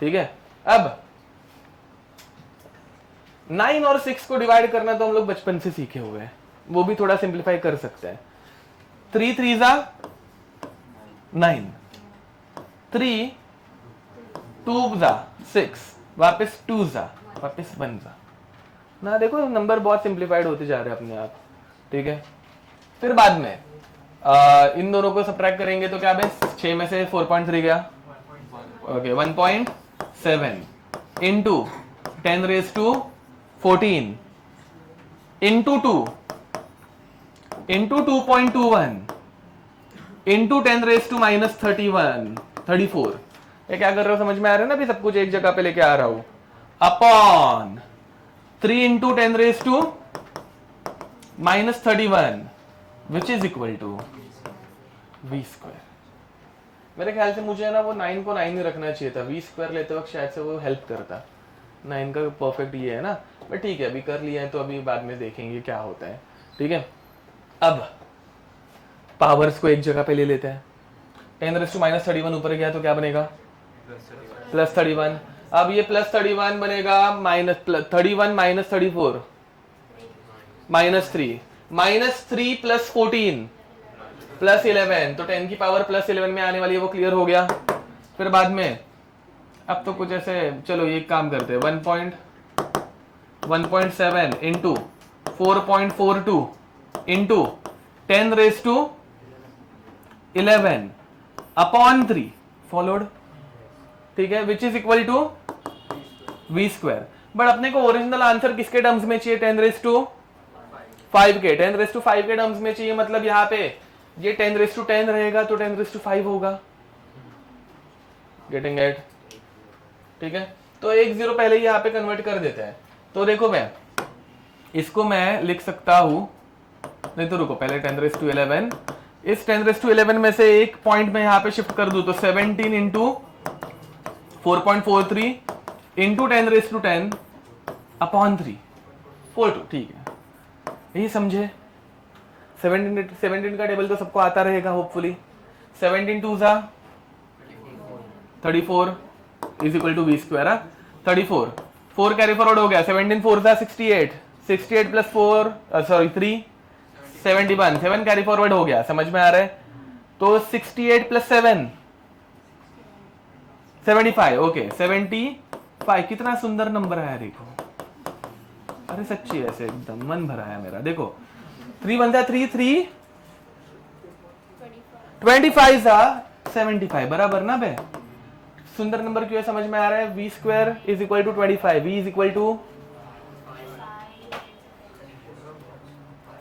ठीक है? अब 9 और 6 को डिवाइड करना तो हम लोग बचपन से सीखे हुए हैं, वो भी थोड़ा सिंप्लीफाई कर सकते हैं। 3 3 9, 3 2 6, वापस 2 वापस 1 ना। देखो नंबर बहुत सिंप्लीफाइड होते जा रहे हैं अपने आप, ठीक है? फिर बाद में इन दोनों को सब्ट्रैक्ट करेंगे तो क्या बस 6 में से 4.3 गया, okay 1.7 into 10 raise to 14 into 2 into 2.21 into 10 raise to -34। ये क्या कर रहे हो, समझ में आ रहा है ना? अभी सब कुछ एक जगह पे लेके आ रहा हूं। Upon 3 into 10 raise to -31 which is equal to v²। मेरे ख्याल से मुझे ना वो 9 को 9 ही रखना चाहिए था, v² लेते वक्त शायद से वो हेल्प करता। 9 का परफेक्ट ये है ना, बट ठीक है अभी कर लिया है तो अभी बाद में देखेंगे क्या होता है, ठीक है? अब पावर्स को एक जगह पे ले लेते हैं। 10 रेज टू -31 ऊपर गया तो क्या बनेगा, +31। अब ये +31 बनेगा -31 -34 -3 -3 प्लस 14 प्लस 11, तो 10 की पावर +11 में आने वाली है, वो क्लियर हो गया। फिर बाद में अब तो कुछ ऐसे, चलो ये काम करते हैं, 1.7 into 4.42 into 10 raise to 11 upon 3 followed, ठीक है? Which is equal to v²। But अपने को ओरिजिनल आंसर किसके टर्म्स में चाहिए, 10 रेज टू 5 के, 10 रेज टू 5 के टर्म्स में चाहिए। मतलब यहाँ पे ये 10 रेज टू 10 रहेगा तो 10 रेज टू 5 होगा। Getting it? ठीक है, तो 1 0 पहले ही यहाँ पे कन्वर्ट कर देते हैं। तो देखो मैं इसको मैं लिख सकता हूं, नहीं तो रुको पहले 10 रेज टू 11, इस 10 रेज टू 11 में से एक पॉइंट में यहाँ पे शिफ्ट कर दूं तो 17 into 4.43 into 10 raise to 10 upon 3 42, ठीक है? यही समझे? 17 का टेबल तो सबको आता रहेगा hopefully. 17 2 34 is equal to v²। 34 4 carry forward हो गया, 17 4 68 68 प्लस 4 3 71, 7 कैरी फॉरवर्ड हो गया, समझ में आ रहा है? तो 68 प्लस 7 75, ओके 75। कितना सुंदर नंबर है, देखो, अरे सच्ची ऐसे एकदम मन भरा है मेरा। देखो 3 बनता 3 3 25 सा 75 बराबर ना बे। सुंदर नंबर क्यों है समझ में आ रहा है? v square is equal to 25, v is equal to,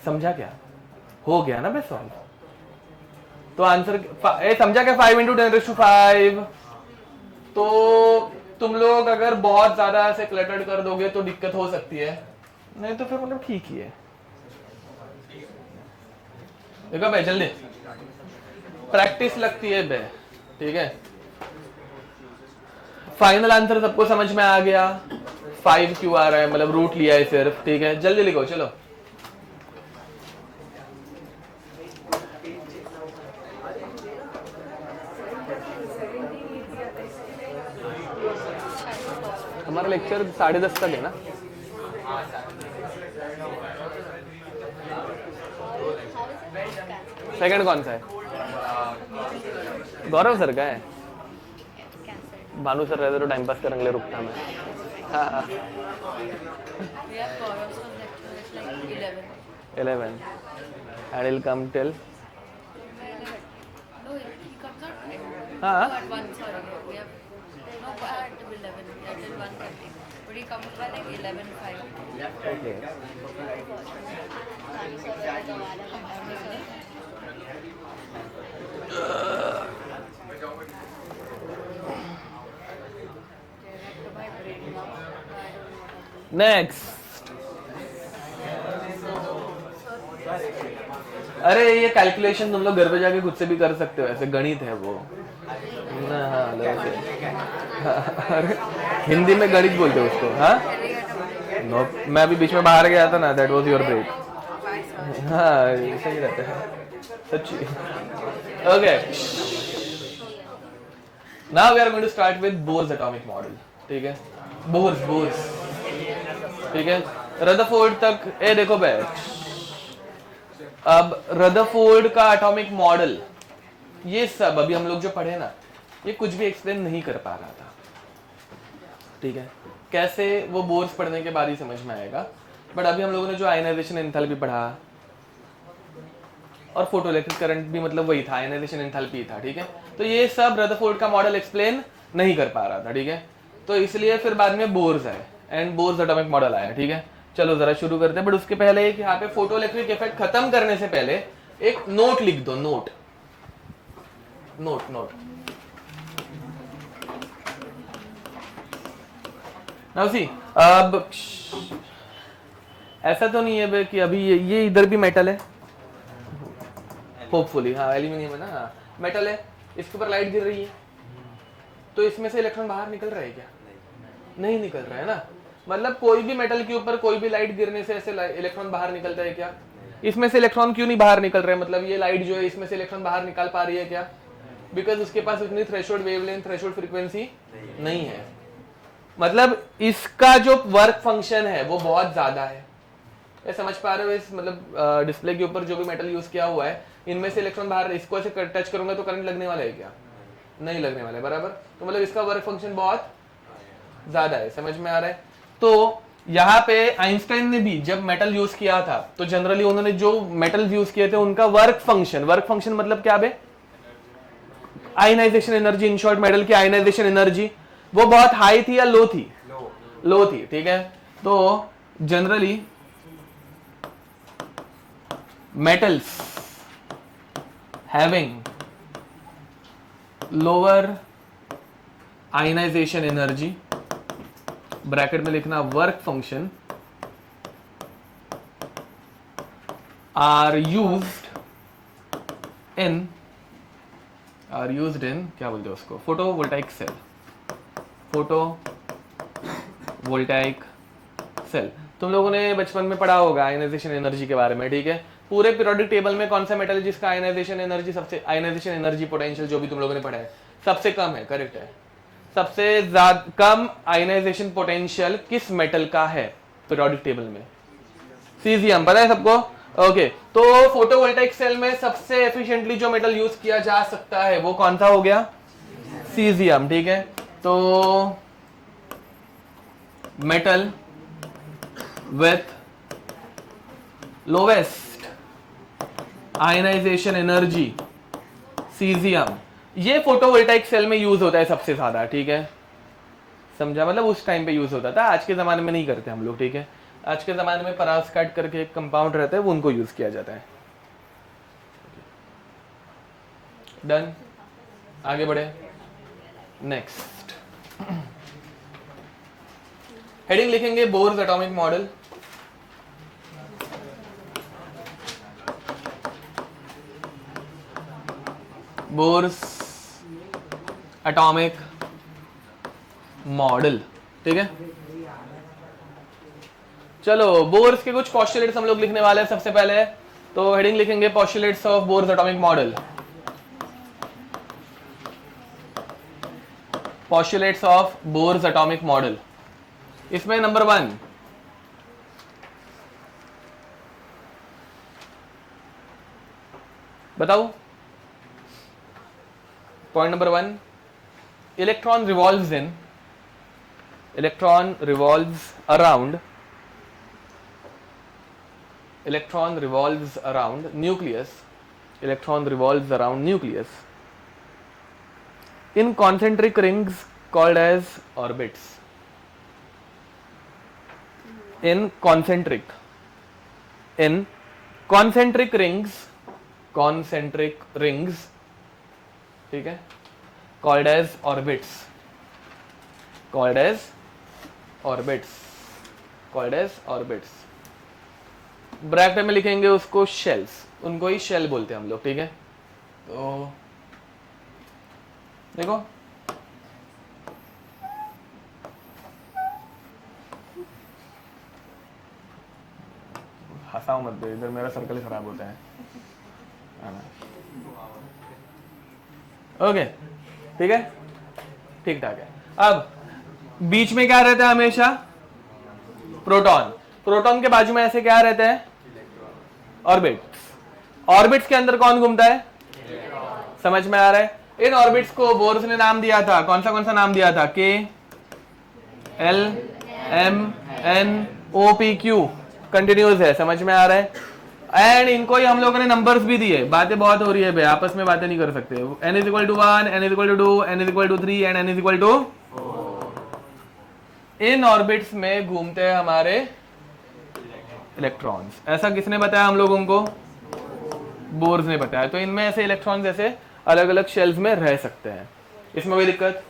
समझा क्या? हो गया ना बे सॉल्व। तो आंसर समझा क्या? 5 इंटू 10⁵ तो तुम लोग अगर बहुत ज्यादा ऐसे क्लटर्ड कर दोगे तो दिक्कत हो सकती है, नहीं तो फिर मतलब ठीक ही है। देखो भाई जल्दी प्रैक्टिस लगती है बे, ठीक है। फाइनल आंसर सबको समझ में आ गया? 5 क्यों आ रहा है, मतलब रूट लिया है सिर्फ, ठीक है। जल्दी लिखो चलो। हमारा लेक्चर 10:30 तक है ना? सेकंड कौन सा है? गौरव सर का है? भानु सर रहते तो टाइम पास करने के लिए रुकता मैं। हाँ 11 and he'll come till हाँ okay. नेक्स्ट, अरे ये कैलकुलेशन तुम लोग घर पे जाके खुद से भी कर सकते हो, ऐसे गणित है वो। हाँ अरे हिंदी में गणित बोलते हो उसको। हाँ नो, मैं अभी बीच में बाहर गया था ना, दैट वाज योर ब्रेक। हाँ सही रहता है सच्ची। Okay now we are going to start with Bohr's atomic model, ठीक है। बोर्स, ठीक है। रदरफोर्ड तक ए देखो बे, अब रदरफोर्ड का एटॉमिक मॉडल, ये सब अभी हम लोग जो पढ़े ना, ये कुछ भी एक्सप्लेन नहीं कर पा रहा था, ठीक है। कैसे वो बोर्स पढ़ने के बाद ही समझ में आएगा। बट अभी हम लोगों ने जो आयनाइजेशन एंथैल्पी पढ़ा और फोटोइलेक्ट्रिक करंट भी मतलब वही था, आयनाइजेशन एंथैल्पी था, ठीक है। तो ये सब रदरफोर्ड का मॉडल एक्सप्लेन नहीं कर पा रहा था, ठीक है। तो इसलिए फिर बाद में बोर्स आए एंड बोर्स एटॉमिक मॉडल आया, ठीक है। चलो जरा शुरू करते हैं। बट उसके पहले एक यहाँ पे फोटोइलेक्ट्रिक इफेक्ट खत्म करने से पहले एक नोट लिख दो, नोट। नाउ सी, अब ऐसा तो नहीं है कि अभी ये इधर भी मेटल है, होपफुली, हाँ एल्यूमिनियम है ना, मेटल है, इसके ऊपर लाइट गिर रही है, तो इसमें से इलेक्ट्रॉन बाहर निकल रहा है क्या? नहीं निकल रहा है ना। मतलब कोई भी मेटल के ऊपर कोई भी लाइट गिरने से ऐसे इलेक्ट्रॉन बाहर निकलता है क्या? इसमें से इलेक्ट्रॉन क्यों नहीं बाहर निकल रहा है? मतलब ये लाइट जो है इसमें से इलेक्ट्रॉन बाहर निकाल पा रही है क्या? बिकॉज उसके पास उतनी थ्रेशोल्ड वेवलेंथ, थ्रेशोल्ड फ्रीक्वेंसी नहीं है। मतलब इसका जो वर्क फंक्शन है वो बहुत ज्यादा है। ये समझ पा रहे हो? इस मतलब डिस्प्ले के ऊपर जो भी मेटल यूज किया हुआ है, इनमें से इलेक्ट्रॉन बाहर, इसको ऐसे टच करूंगा तो करंट लगने वाला है क्या? नहीं लगने वाला है, बराबर। तो मतलब इसका वर्क फंक्शन बहुत ज्यादा है, समझ में आ रहा है? तो यहाँ पे आइंस्टाइन ने भी जब मेटल यूज किया था तो जनरली उन्होंने जो मेटल यूज किए थे उनका वर्क फंक्शन मतलब क्या बे? Ionization energy. In short metal की आयनाइजेशन एनर्जी वो बहुत हाई थी या लो थी? लो थी, ठीक है। तो generally metals having lower ionisation energy, bracket में लिखना work function, are used in क्या बोलते हैं उसको? Photovoltaic cell. फोटोवोल्टाइक सेल तुम लोगों ने बचपन में पढ़ा होगा आयनाइजेशन एनर्जी के बारे में, ठीक है। पूरे पीरियोडिक टेबल में कौन सा मेटल है जिसका आयनाइजेशन एनर्जी पोटेंशियल जो भी तुम लोगों ने पढ़ा है सबसे कम है? करेक्ट है। सबसे ज्यादा कम आयनाइजेशन पोटेंशियल किस मेटल का है पीरियोडिक टेबल में? सीजियम। पता है सबको? ओके, तो फोटोवोल्टाइक सेल में सबसे एफिशिएंटली जो मेटल यूज किया जा सकता है वो कौन सा हो गया? सीजियम, ठीक है। तो metal with lowest ionisation energy caesium, ये फोटोवोल्टाइक सेल में यूज होता है सबसे ज्यादा, ठीक है, समझा? मतलब उस टाइम पे यूज होता था, आज के जमाने में नहीं करते हम लोग, ठीक है। आज के ज़माने में परास्काट करके एक कंपाउंड रहता है, वो उनको यूज़ किया जाता है। डन, आगे बढ़े। नेक्स्ट हेडिंग लिखेंगे bourse atomic model. Bourse atomic model, ठीक है। चलो, बोर्स के कुछ पोस्टुलेट्स हम लोग लिखने वाले हैं सबसे पहले। तो हेडिंग लिखेंगे postulates of bourse atomic model. Postulates of bourse atomic model, इसमें नंबर 1 बताओ। Point number 1, electron revolves around electron revolves around nucleus in concentric rings called as orbits. In concentric rings, ठीक है, called as orbits। ब्रैकेट में लिखेंगे उसको shells, उनको ही shell बोलते हैं हम लोग, ठीक है। तो देखो, हंसाओ मत दे, इधर मेरा सर्कल खराब होता है। ओके, ठीक है, ठीक ठाक है। अब बीच में क्या रहता है हमेशा? प्रोटॉन। प्रोटॉन के बाजू में ऐसे क्या रहता है? ऑर्बिट्स। ऑर्बिट्स के अंदर कौन घूमता है? समझ में आ रहा है? इन ऑर्बिट्स को बोर्स ने नाम दिया था, कौन सा नाम दिया था? K L M N O P Q, continuous है, समझ में आ रहा है? एंड इनको ही हम लोगों ने नंबर्स भी दिए। बातें बहुत हो रही है भाई, आपस में बातें नहीं कर सकते। n = 1, n = 2, n = 3 and n = 4। In orbits में घूमते हैं हमारे इलेक्ट्रॉन्स। ऐसा किसने बताया हम लोगों को? बोर्स ने बताया। तो इनमें ऐसे इलेक्ट्रॉन्स ऐसे अलग अलग शेल्स में रह सकते हैं, इसमें कोई दिक्कत?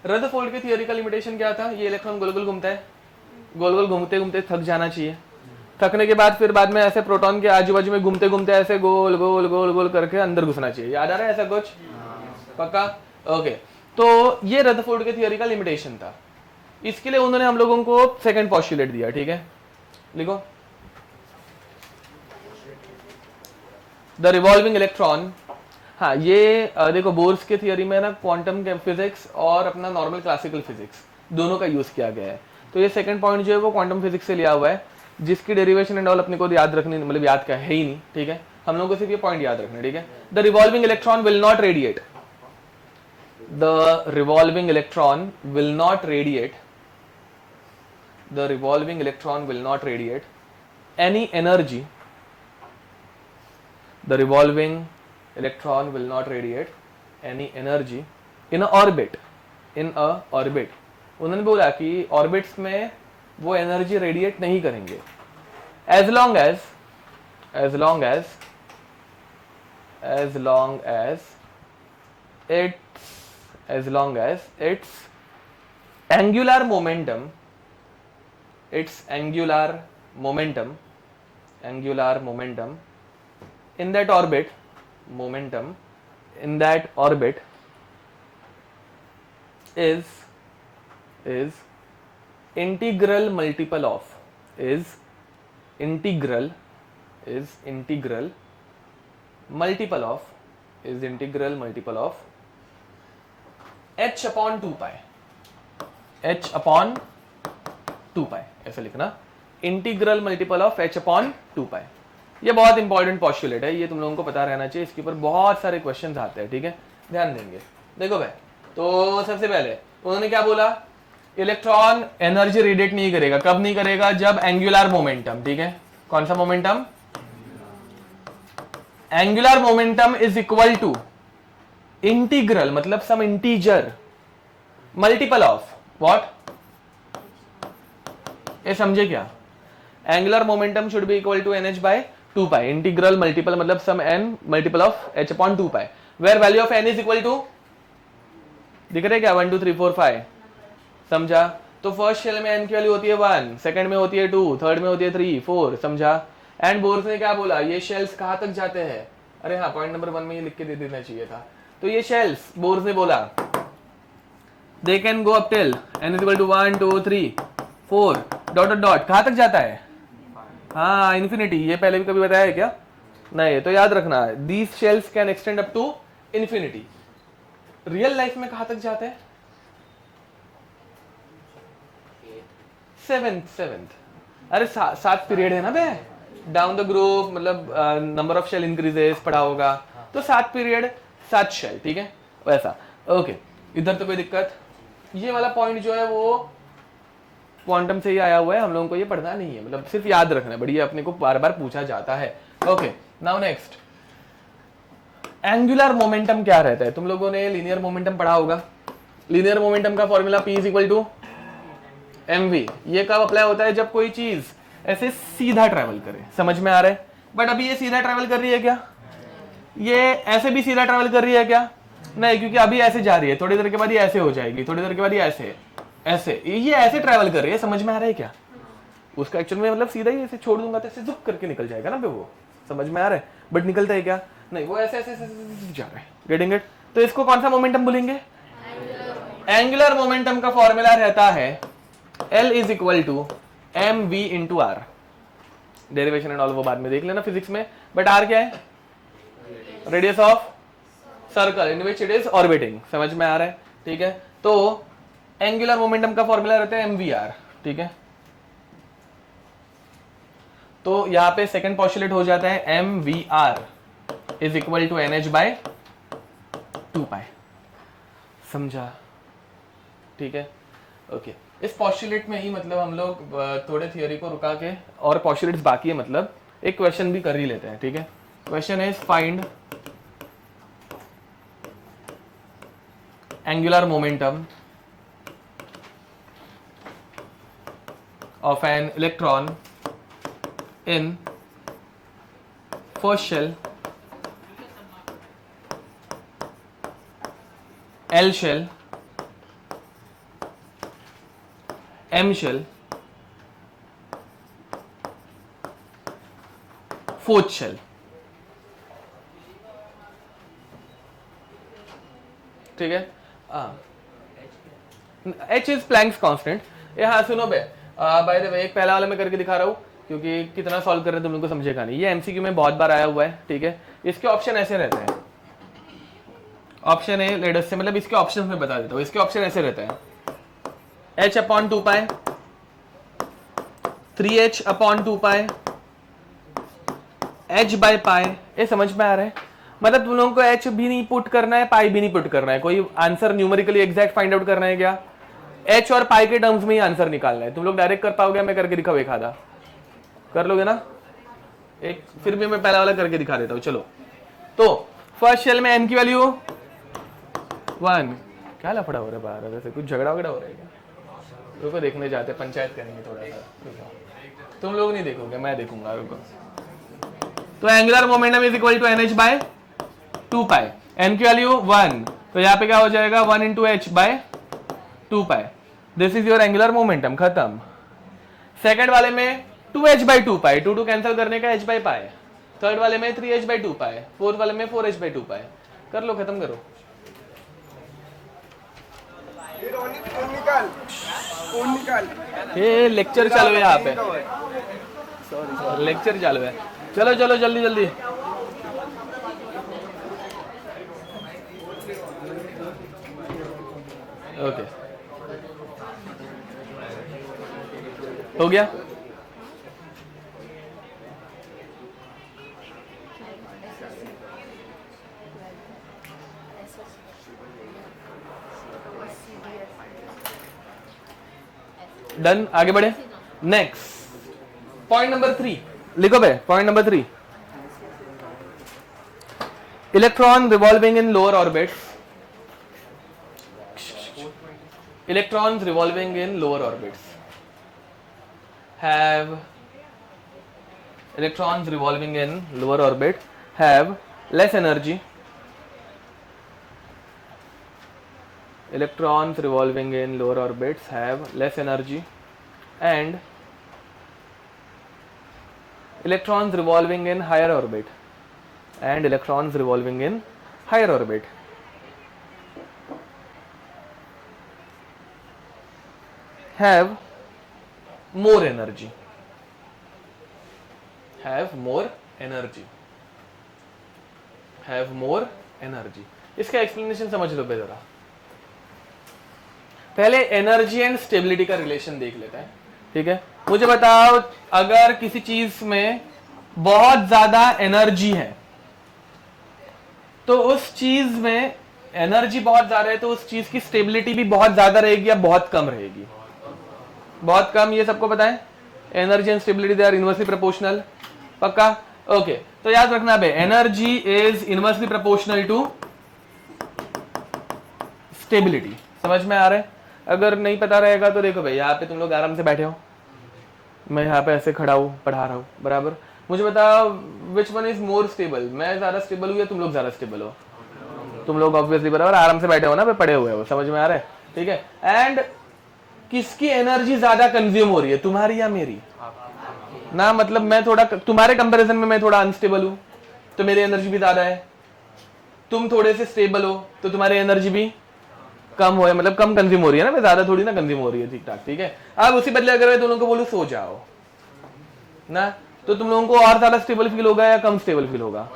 रदरफोर्ड की थियोरी का लिमिटेशन क्या था? ये इलेक्ट्रॉन गोल गोल घूमता है, गोल गोल घूमते घूमते थक जाना चाहिए। थकने के बाद फिर बाद में ऐसे प्रोटॉन के आजू बाजू में घूमते घूमते ऐसे गोल गोल गोल गोल करके अंदर घुसना चाहिए। याद आ रहा है ऐसा कुछ? पक्का? ओके, तो ये रदरफोर्ड की थियोरी का लिमिटेशन था। इसके लिए उन्होंने हम लोगों को सेकंड पोस्टुलेट दिया, ठीक है, लिखो। द रिवॉल्विंग इलेक्ट्रॉन, हाँ ये देखो, बोर्स के थियरी में ना क्वांटम फिजिक्स और अपना नॉर्मल क्लासिकल फिजिक्स दोनों का यूज किया गया है। तो ये सेकंड पॉइंट जो है वो क्वांटम फिजिक्स से लिया हुआ है, जिसकी डेरिवेशन एंड ऑल अपने को याद रखनी, मतलब याद का है ही नहीं, ठीक है। हम लोगों को सिर्फ ये पॉइंट याद रखना, ठीक है। The revolving electron will not radiate, the revolving electron will not radiate, the revolving electron will not radiate any energy, the revolving electron will not radiate any energy in a orbit, उन्होंने बोला कि orbits में वो energy radiate नहीं करेंगे as long as its angular momentum in that orbit is integral multiple of h upon 2 pi, ऐसे लिखना। Integral multiple of h upon 2 पाई। ये बहुत इंपॉर्टेंट पॉस्टुलेट है, ये तुम लोगों को पता रहना चाहिए, इसके ऊपर बहुत सारे क्वेश्चंस आते हैं, ठीक है, ध्यान देंगे। देखो भाई, तो सबसे पहले उन्होंने क्या बोला, इलेक्ट्रॉन एनर्जी रेडिएट नहीं करेगा, कब नहीं करेगा, जब एंगुलर मोमेंटम, ठीक है, कौन सा momentum, angular momentum is equal to integral मतलब some integer multiple of what, ये समझे क्या, angular momentum should be equal to NH by 2 pi, integral multiple मतलब some n multiple of h upon 2 pi, where value of n is equal to, दिख रहे क्या, 1 2 3 4 5, समझा। तो फर्स्ट शेल में n की वैल्यू होती है 1, सेकंड में होती है 2, थर्ड में होती है 3 4, समझा। एंड बोर्स ने क्या बोला, ये शेल्स कहां तक जाते हैं, अरे हाँ पॉइंट नंबर 1 में ये लिख के दे देना चाहिए था। तो ये शेल्स बोर्स ने बोला they can go up till n is equal to 1 2 3 4 dot dot dot, कहां तक जाता है, हाँ इन्फिनिटी, ये पहले भी कभी बताया है क्या, नहीं, तो याद रखना these shells can extend up to infinity. Real life में कहां तक जाते हैं, सेवेंथ, अरे 7 पीरियड है ना बे, डाउन द ग्रुप मतलब नंबर ऑफ शेल इंक्रीजेस पढ़ा होगा, तो 7 पीरियड 7 शेल, ठीक है, वैसा। ओके, इधर तो कोई दिक्कत, ये वाला पॉइंट जो है वो क्वांटम से ही आया हुआ है, हम लोगों को ये पढ़ना नहीं है, मतलब सिर्फ याद रखना है, बढ़िया, अपने को बार बार पूछा जाता है। Okay, now next, angular momentum क्या रहता है, तुम लोगों ने लीनियर मोमेंटम पढ़ा होगा, लीनियर मोमेंटम का formula P is equal to mv, ये कब अप्लाई होता है, जब कोई चीज ऐसे सीधा ट्रेवल करे, समझ में आ रहा है, बट अभी ये सीधा ट्रेवल कर रही है क्या, ये ऐसे भी सीधा ट्रेवल कर रही है क्या, नहीं, क्योंकि अभी ऐसे जा रही है, थोड़ी देर के बाद ये ऐसे हो जाएगी, थोड़ी देर के बाद ये ऐसे ऐसे, ये ऐसे ट्रैवल कर रही है, समझ में आ रहा है क्या, उसका एक्चुअल में मतलब सीधा ही ऐसे छोड़ दूंगा तो ऐसे जुक करके निकल जाएगा ना पे, वो समझ में आ रहा है, बट निकलता है क्या, नहीं, वो ऐसे ऐसे ऐसे जा रहा है, गेटिंग इट। तो इसको कौन सा मोमेंटम बोलेंगे, एंगुलर मोमेंटम का फॉर्मूला रहता है L is equal to mv into r, derivation and all वो बाद में देख लेना फिजिक्स में, बट r क्या है, radius of circle in which it is orbiting, समझ में आ रहा है, ठीक है। तो एंगुलर मोमेंटम का फॉर्मूला रहता है mvr, ठीक है, तो यहां पे सेकंड पॉस्टुलेट हो जाता है mvr is equal to NH by 2 pi, समझा, ठीक है। ओके, इस पॉस्टुलेट में ही मतलब हम लोग थोड़े थियोरी को रुका के, और पॉस्टुलेट्स बाकी है, मतलब एक क्वेश्चन भी कर ही लेते हैं, ठीक है। Question is find angular momentum of an electron in first shell, L shell, M shell, fourth shell, ठीक है। H is Planck's constant, ये हाँ सुनो बे, बाय द वे एक पहला वाला मैं करके दिखा रहा हूँ, क्योंकि कितना सॉल्व कर रहे हैं तुम लोग को समझेगा नहीं, ये एमसीक्यू में बहुत बार आया हुआ है, ठीक है। इसके ऑप्शन ऐसे रहते हैं, ऑप्शन ए लेडस से, मतलब इसके ऑप्शन में बता देता हूँ, इसके ऑप्शन ऐसे रहते हैं h upon 2 pi, 3h upon 2 pi, h by pi, ये समझ में आ रहा है, मतलब तुम लोगों को h भी नहीं पुट करना है, पाई भी नहीं पुट करना है, कोई answer numerically exact find out करना है क्या, h और पाई के टर्म्स में ही आंसर निकालना है, तुम लोग डायरेक्ट कर पाओगे, मैं करके दिखाऊँ एक आधा, कर लोगे ना, एक फिर भी मैं पहला वाला करके दिखा देता हूँ, चलो। तो फर्स्ट शेल में n की वैल्यू 1, क्या लफड़ा हो रहा है बाहर, वैसे कुछ झगड़ा वगड़ा हो रहा है क्या, रुको देखने जाते हैं, पंचायत करेंगे थोड़ा सा, रुको, तुम लोग नहीं देखोगे, मैं देखूंगा, रुको। तो angular momentum is equal to NH by 2 pi, n की वैल्यू 1, तो यहाँ पे क्या हो जाएगा 1 into h by 2 pi, this is your angular momentum, खत्म। सेकंड वाले में 2h बाई 2 पाई, 2 कैंसिल करने का h बाई पाई, थर्ड वाले में 3h बाई 2 पाई, फोर्थ वाले में 4h बाई 2 पाई, कर लो, खत्म करो। ये लेक्चर चालू है यहाँ पे, लेक्चर चालू है, चलो चलो जल्दी जल्दी। ओके, हो गया, डन, आगे बढ़े। नेक्स्ट पॉइंट नंबर 3 लिखो बे, point number 3, electron revolving in lower orbits, electrons revolving in lower orbits have electrons revolving in lower orbit have less energy, electrons revolving in lower orbits have less energy, and electrons revolving in higher orbit and electrons revolving in higher orbit have more energy, have more energy, have more energy। इसका explanation समझ लो बे जरा। पहले energy and stability का relation देख लेते हैं, ठीक है। मुझे बताओ, अगर किसी चीज में बहुत ज्यादा एनर्जी है तो उस चीज में एनर्जी बहुत ज्यादा है तो उस चीज की स्टेबिलिटी भी बहुत ज्यादा रहेगी या बहुत कम रहेगी? बहुत कम, ये सबको पता है। Energy and stability they are inversely proportional, पक्का? ओके, तो याद रखना बे, energy is inversely proportional to stability. समझ में आ रहा है? अगर नहीं पता रहेगा तो देखो भाई, यहाँ पे तुम लोग आराम से बैठे हो, मैं यहाँ पे ऐसे खड़ा हूँ, पढ़ा रहा हूँ, बराबर। मुझे बताओ which one is more stable, मैं ज्यादा स्टेबल हूँ या तुम लोग ज्यादा स्टेबल हो? तुम लोग ऑब्वियसली, बराबर, आराम से बैठे हो ना, पढ़े हुए हो, समझ में आ रहा है? ठीक है। एंड किसकी एनर्जी ज्यादा कंज्यूम हो रही है, तुम्हारी या मेरी? ना, मतलब मैं थोड़ा, तुम्हारे कंपैरिजन में मैं थोड़ा अनस्टेबल हूं तो मेरी एनर्जी भी ज्यादा है, तुम थोड़े से स्टेबल हो तो तुम्हारी एनर्जी भी कम हो, मतलब कम कंज्यूम हो रही है ना, ज्यादा थोड़ी ना कंज्यूम हो रही है, ठीक ठाक, ठीक है। अब उसी बदले अगर मैं दोनों को बोलूं सो जाओ ना, तो तुम लोगों को और ज्यादा स्टेबल फील होगा या कम स्टेबल फील होगा?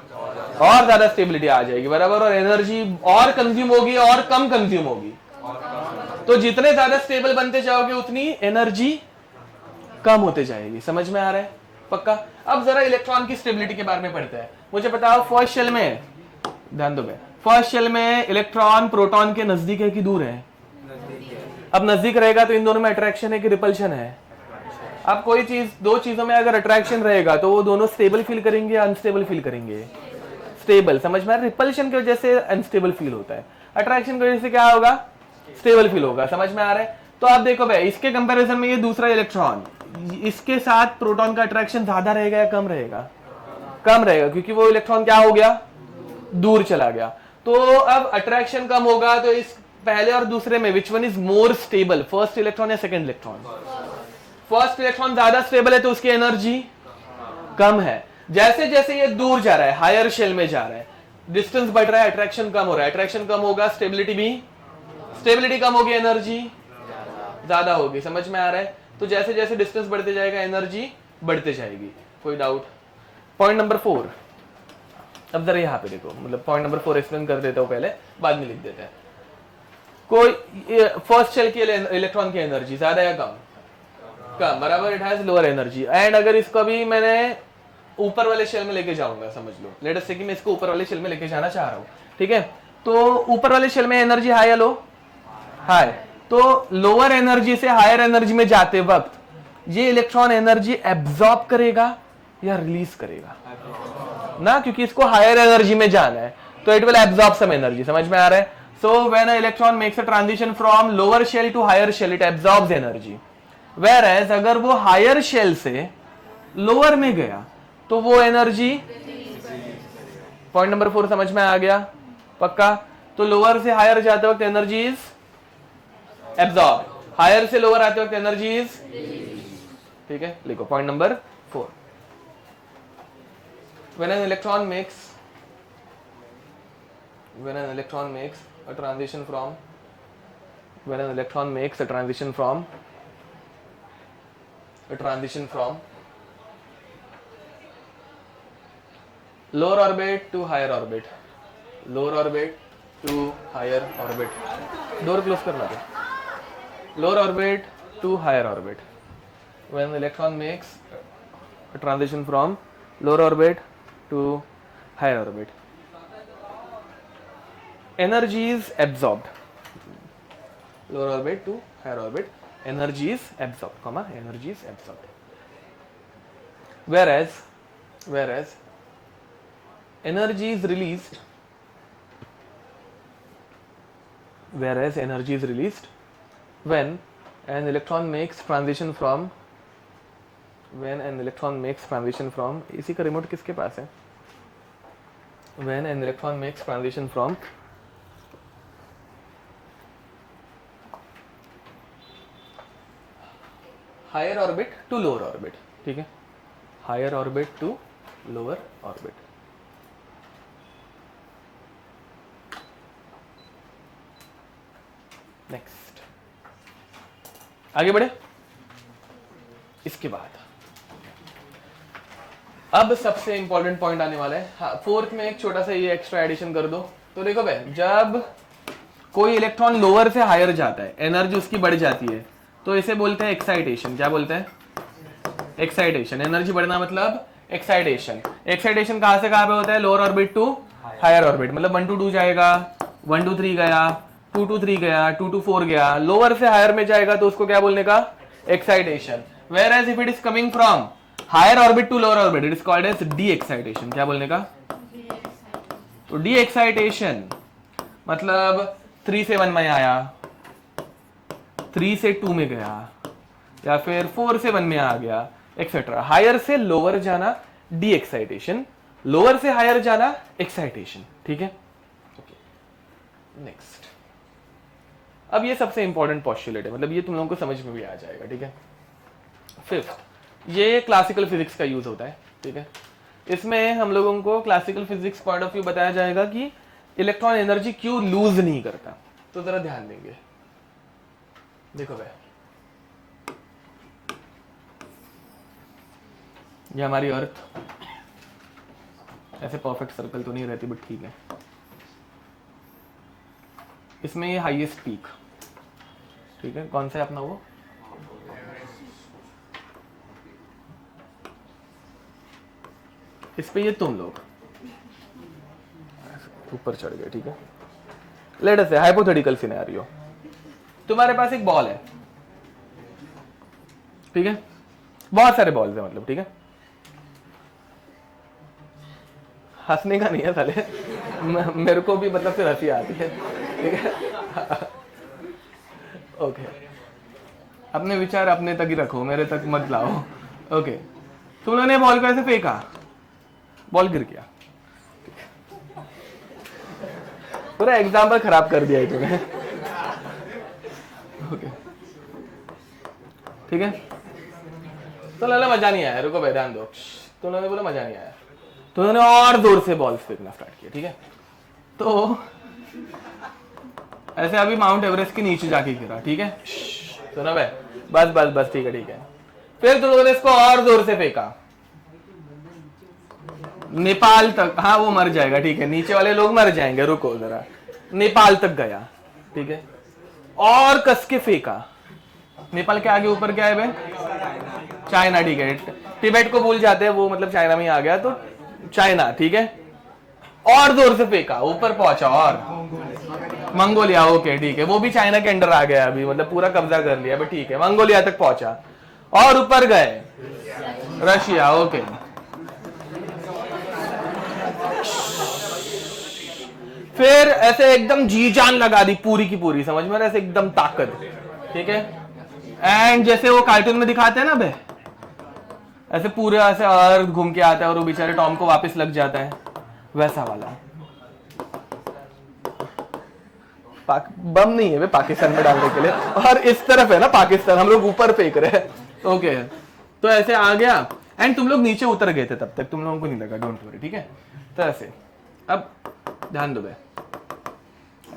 और ज्यादा स्टेबिलिटी आ जाएगी, बराबर, और एनर्जी और कंज्यूम होगी और कम कंज्यूम होगी। तो जितने ज्यादा स्टेबल बनते जाओगे उतनी एनर्जी कम होते जाएगी। समझ में आ रहा है? पक्का। अब जरा इलेक्ट्रॉन की स्टेबिलिटी के बारे में पढ़ते हैं। मुझे बताओ, फर्स्ट शेल में, ध्यान दो, फर्स्ट शेल में इलेक्ट्रॉन प्रोटॉन के नजदीक है कि दूर है? अब नजदीक रहेगा तो इन दोनों में अट्रैक्शन है कि रिपल्शन है? अब कोई चीज, दो चीजों में अगर अट्रैक्शन रहेगा तो वो दोनों स्टेबल फील करेंगे या अनस्टेबल फील करेंगे? स्टेबल। समझ में आ रहा है? रिपल्शन की वजह से अनस्टेबल फील होता है, अट्रैक्शन की वजह से क्या होगा? स्टेबल फील होगा। समझ में आ रहा है? तो आप देखो भाई, इसके कंपैरिजन में ये दूसरा इलेक्ट्रॉन, इसके साथ प्रोटॉन का अट्रैक्शन ज्यादा रहेगा या कम रहेगा? कम रहेगा, क्योंकि वो इलेक्ट्रॉन क्या हो गया? दूर चला गया। तो अब अट्रैक्शन कम होगा तो इस पहले और दूसरे में which one is more stable, first electron या सेकंड इलेक्ट्रॉन? फर्स्ट इलेक्ट्रॉन ज्यादा स्टेबल है तो उसकी एनर्जी कम है। जैसे जैसे ये दूर जा रहा है, हायर शेल में जा रहा है, डिस्टेंस बढ़ रहा है, अट्रैक्शन कम हो रहा है, अट्रैक्शन कम होगा, स्टेबिलिटी भी, स्टेबिलिटी कम होगी, एनर्जी ज्यादा होगी। समझ में आ रहा है? तो जैसे जैसे डिस्टेंस बढ़ते जाएगा एनर्जी बढ़ते जाएगी। कोई डाउट? पॉइंट नंबर 4, अब जरा यहाँ पे देखो, मतलब पॉइंट नंबर 4 एक्सप्लेन कर देता हूँ पहले, बाद में लिख देते हैं। कोई फर्स्ट शेल की इलेक्ट्रॉन की एनर्जी ज्यादा या कम? कम, बराबर, it has lower energy. And अगर इसको भी मैंने ऊपर वाले शेल में लेके जाऊंगा, समझ लो, लेट अस से कि मैं इसको ऊपर वाले शेल में लेके जाना चाह रहा हूँ, ठीक है। तो ऊपर वाले शेल में एनर्जी हाई या लो? हाई। तो लोअर एनर्जी से हायर एनर्जी में जाते वक्त ये इलेक्ट्रॉन एनर्जी एब्जॉर्ब करेगा या रिलीज करेगा ना, क्योंकि इसको हायर एनर्जी में जाना है, तो it will absorb some energy. समझ में आ रहा है? So when a electron makes a transition from lower shell to higher shell, it absorbs energy. Whereas अगर वो हायर शेल से लोअर में गया तो वो एनर्जी, पॉइंट नंबर 4 समझ में आ गया? पक्का। तो लोअर से हायर जाते वक्त एनर्जी इज एब्जॉर्ब, हायर से लोअर आते वक्त एनर्जी इज, ठीक है, लिखो point number 4। when an electron makes a transition from lower orbit to higher orbit, door close करना है, lower orbit to higher orbit, when the electron makes a transition from lower orbit to higher orbit, energy is absorbed, lower orbit to higher orbit, energy is absorbed, comma, energy is absorbed. Whereas energy is released when an electron makes transition from इसी का remote किसके पास है? When an electron makes transition from higher orbit to lower orbit, ठीक है, higher orbit to lower orbit. Next आगे बढ़े. इसके बाद अब सबसे इंपॉर्टेंट पॉइंट आने वाला है. हाँ, फोर्थ में एक छोटा सा ये एक्स्ट्रा एडिशन कर दो. तो देखो भाई, जब कोई इलेक्ट्रॉन लोअर से हायर जाता है, एनर्जी उसकी बढ़ जाती है, तो इसे बोलते हैं एक्साइटेशन. क्या बोलते हैं? एक्साइटेशन. एनर्जी बढ़ना मतलब एक्साइटेशन. एक्साइटेशन कहां से कहां पे होता है? Lower orbit to higher orbit. मतलब 1 to 2 जाएगा, 1 to 3 गया, 2 to 3 गया, 2 to 4 गया. लोअर से हायर में जाएगा तो उसको क्या बोलने का? Excitation. Whereas if it is coming from higher orbit to lower orbit, it is called as de-excitation. क्या बोलने का? तो de-excitation मतलब 3 से 1 में आया, 3 से 2 में गया, या फिर 4 से 1 में आ गया, एक्सेट्रा. हायर से लोअर जाना de-excitation, लोअर से हायर जाना एक्साइटेशन. ठीक है. नेक्स्ट. अब ये सबसे इंपॉर्टेंट पॉस्टुलेट है, मतलब ये तुम लोगों को समझ में भी आ जाएगा. ठीक है. फिफ्थ, ये क्लासिकल फिजिक्स का यूज होता है. ठीक है. इसमें हम लोगों को classical physics point of view बताया जाएगा कि इलेक्ट्रॉन एनर्जी क्यों लूज नहीं करता. तो जरा ध्यान देंगे. देखो भाई, ये हमारी अर्थ, ऐसे परफेक्ट सर्कल तो नहीं रहती बट ठीक है. इसमें ये हाईएस्ट पीक, ठीक है, कौन सा है अपना? वो इस पे ये तुम लोग ऊपर चढ़ गए. ठीक है. लेट अस से हाइपोथेटिकल सिनेरियो, तुम्हारे पास एक बॉल है. ठीक है. बहुत सारे बॉल्स है मतलब. ठीक है. हंसने का नहीं है साले, मेरे को भी मतलब फिर हंसी आती है. ठीक है. ओके, अपने विचार अपने तक ही रखो, मेरे तक मत लाओ. ओके. तुम लोगों ने बॉल को ऐसे फेंका, बॉल गिर गया. पूरा एग्जाम्पल खराब कर दिया है तुमने. ओके. ठीक है. तो लला मजा नहीं आया. रुको भाई, ध्यान दो. तुम लोगों ने बोला मजा नहीं आया, तो उन्होंने और जोर से बॉल फेंकना स्टार्ट किया. ठीक है. तो ऐसे अभी माउंट एवरेस्ट के नीचे जाके गिरा. ठीक है. सुना भाई, बस बस बस. ठीक है. ठीक है. फिर तुम लोगों ने इसको और जोर से फेंका, नेपाल तक. हाँ, वो मर जाएगा. ठीक है. नीचे वाले लोग मर जाएंगे. रुको जरा. नेपाल तक गया. ठीक है. और कस के फेंका. नेपाल के आगे ऊपर क्या है भाई? चाइना. ठीक है. तिब्बत को भूल जाते हैं, वो मतलब चाइना में आ गया, तो चाइना. ठीक है. और जोर से फेंका, ऊपर पहुंचा. और मंगोलिया. ओके. ठीक है. वो भी चाइना के अंडर आ गया अभी, मतलब पूरा कब्जा कर लिया. बट ठीक है, मंगोलिया तक पहुंचा. और ऊपर गए रशिया. ओके. फिर ऐसे एकदम जी जान लगा दी पूरी की पूरी, समझ में, ऐसे एकदम ताकत. ठीक है. एंड जैसे वो कार्टून में दिखाते हैं ना बे, ऐसे पूरे ऐसे अर्थ घूम के आता है और वो बेचारे टॉम को वापस लग जाता है, वैसा वाला. बम नहीं है वे पाकिस्तान में डालने के लिए, और इस तरफ है ना पाकिस्तान, हम लोग ऊपर फेंक रहे हैं. ओके. तो ऐसे आ गया एंड तुम लोग नीचे उतर गए थे, तब तक तुम लोगों को नहीं लगा. Don't worry. ठीक है. तो ऐसे अब ध्यान दो बे,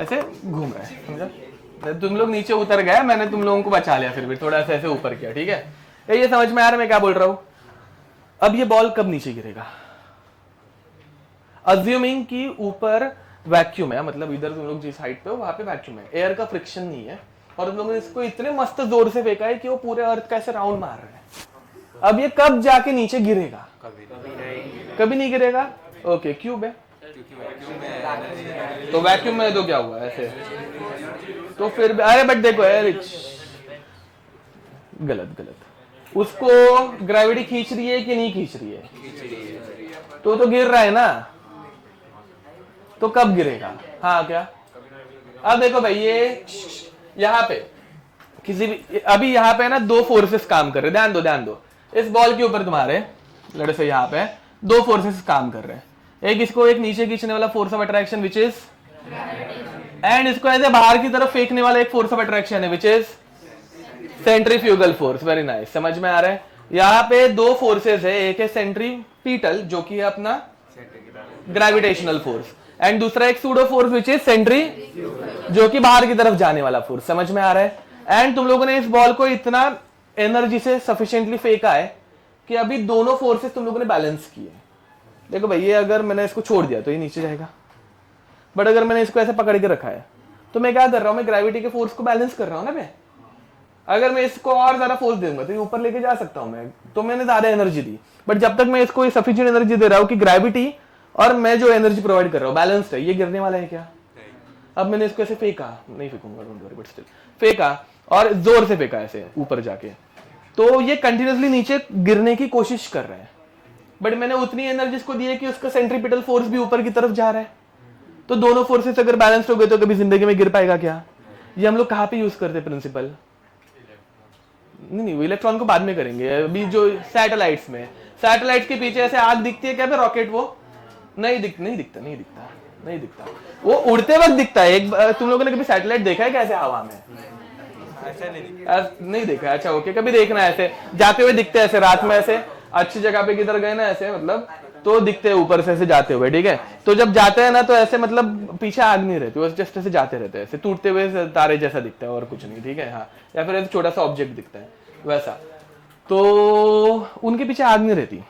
ऐसे घूम रहा है, समझा? तुम लोग नीचे उतर गए, मैंने तुम लोगों को बचा लिया, फिर भी थोड़ा सा ऐसे ऊपर किया. ठीक है. ये समझ में आ रहा है मैं क्या बोल रहा हूं? अब ये बॉल कब नीचे गिरेगा? अज्यूमिंग कि ऊपर वैक्यूम है, मतलब इधर तुम लोग जिस हाइट पे हो वहां पे वैक्यूम है, एयर का फ्रिक्शन नहीं है, और तुम लोगों ने इसको इतने मस्त जोर से फेंका है कि वो पूरे अर्थ का ऐसे राउंड मार रहा है. अब ये कब जाके नीचे गिरेगा? कभी नहीं गिरेगा. ओके. क्यों बे? तो वैक्यूम में तो क्या हुआ ऐसे? तो फिर अरे बट देखो यार, गलत गलत। उसको ग्रेविटी खींच रही है कि नहीं खींच रही है? तो गिर रहा है ना, तो कब गिरेगा? हाँ क्या? अब देखो भाई, ये यहाँ पे किसी भी, अभी यहाँ पे ना दो फोर्सेस काम कर रहे हैं, ध्यान दो। इस बॉल के ऊपर तुम्हारे लड़े से यहाँ पे दो फोर्सेस काम कर रहे हैं। एक इसको एक नीचे खींचने वाला force of attraction which is, and इसको ऐसे बाहर की तरफ फेंकने वाला एक फोर्स ऑफ अट्रैक्शन है which is centrifugal force. Very nice, समझ में आ रहा है? यहाँ पे दो फोर्सेस है, एक है सेंट्रीपिटल जो कि है अपना ग्रेविटेशनल फोर्स, एंड दूसरा एक सूडो फोर्स विच इज सेंट्री जो कि बाहर की तरफ जाने वाला फोर्स। समझ में आ रहा है? एंड तुम लोगों ने इस बॉल को इतना एनर्जी से सफिशिएंटली फेंका है कि अभी दोनों फोर्सेस तुम लोगों ने बैलेंस किए। देखो भाई, ये अगर मैंने इसको छोड़ दिया तो ये नीचे जाएगा, बट अगर मैंने इसको ऐसे पकड़ के रखा है तो मैं क्या कर रहा हूं? मैं ग्रेविटी के फोर्स को बैलेंस कर रहा हूं ना। मैं अगर मैं इसको और ज्यादा फोर्स दूंगा तो ये ऊपर लेके जा सकता हूं मैं, तो मैंने ज्यादा एनर्जी दी। बट जब तक मैं इसको सफिशिएंट एनर्जी दे रहा हूं कि ग्रेविटी और मैं जो एनर्जी प्रोवाइड कर रहा हूं बैलेंस्ड है, ये गिरने वाला है क्या? अब मैंने इसको ऐसे फेंका, नहीं फेंकूंगा, डोंट वरी, बट स्टिल फेंका और जोर से फेंका ऐसे ऊपर जाके, तो ये कंटिन्यूअसली नीचे गिरने की कोशिश कर रहा है, बट मैंने उतनी एनर्जी इसको दी है कि उसका सेंट्रीपिटल फोर्स भी ऊपर की तरफ जा रहा है। तो दोनों फोर्सेस अगर बैलेंस्ड हो गए तो कभी जिंदगी में गिर पाएगा क्या? ये हम लोग कहाँ पे यूज करते हैं प्रिंसिपल? नहीं, इलेक्ट्रॉन को बाद में करेंगे। अभी जो सैटेलाइट्स में, सैटेलाइट्स के पीछे ऐसे आग दिखती है क्या? पे रॉकेट वो नहीं दिखता, वो उड़ते वक्त दिखता है। एक तुम लोगों ने कभी सैटेलाइट देखा है कैसे हवा में? ऐसा नहीं देखा? अच्छा ओके, कभी देखना, ऐसे जाते हुए दिखते हैं, ऐसे रात में ऐसे अच्छी जगह पे किधर गए ना ऐसे, मतलब तो दिखते हैं ऊपर से ऐसे जाते हुए, ठीक है? तो जब जाते हैं ना तो ऐसे मतलब पीछे आग नहीं रहती, वो जस्ट ऐसे जाते रहते हैं, ऐसे टूटते हुए तारे जैसा दिखता है और कुछ नहीं, ठीक है? हाँ, या फिर ऐसे छोटा सा ऑब्जेक्ट दिखता है वैसा, तो उनके पीछे आग नहीं रहती,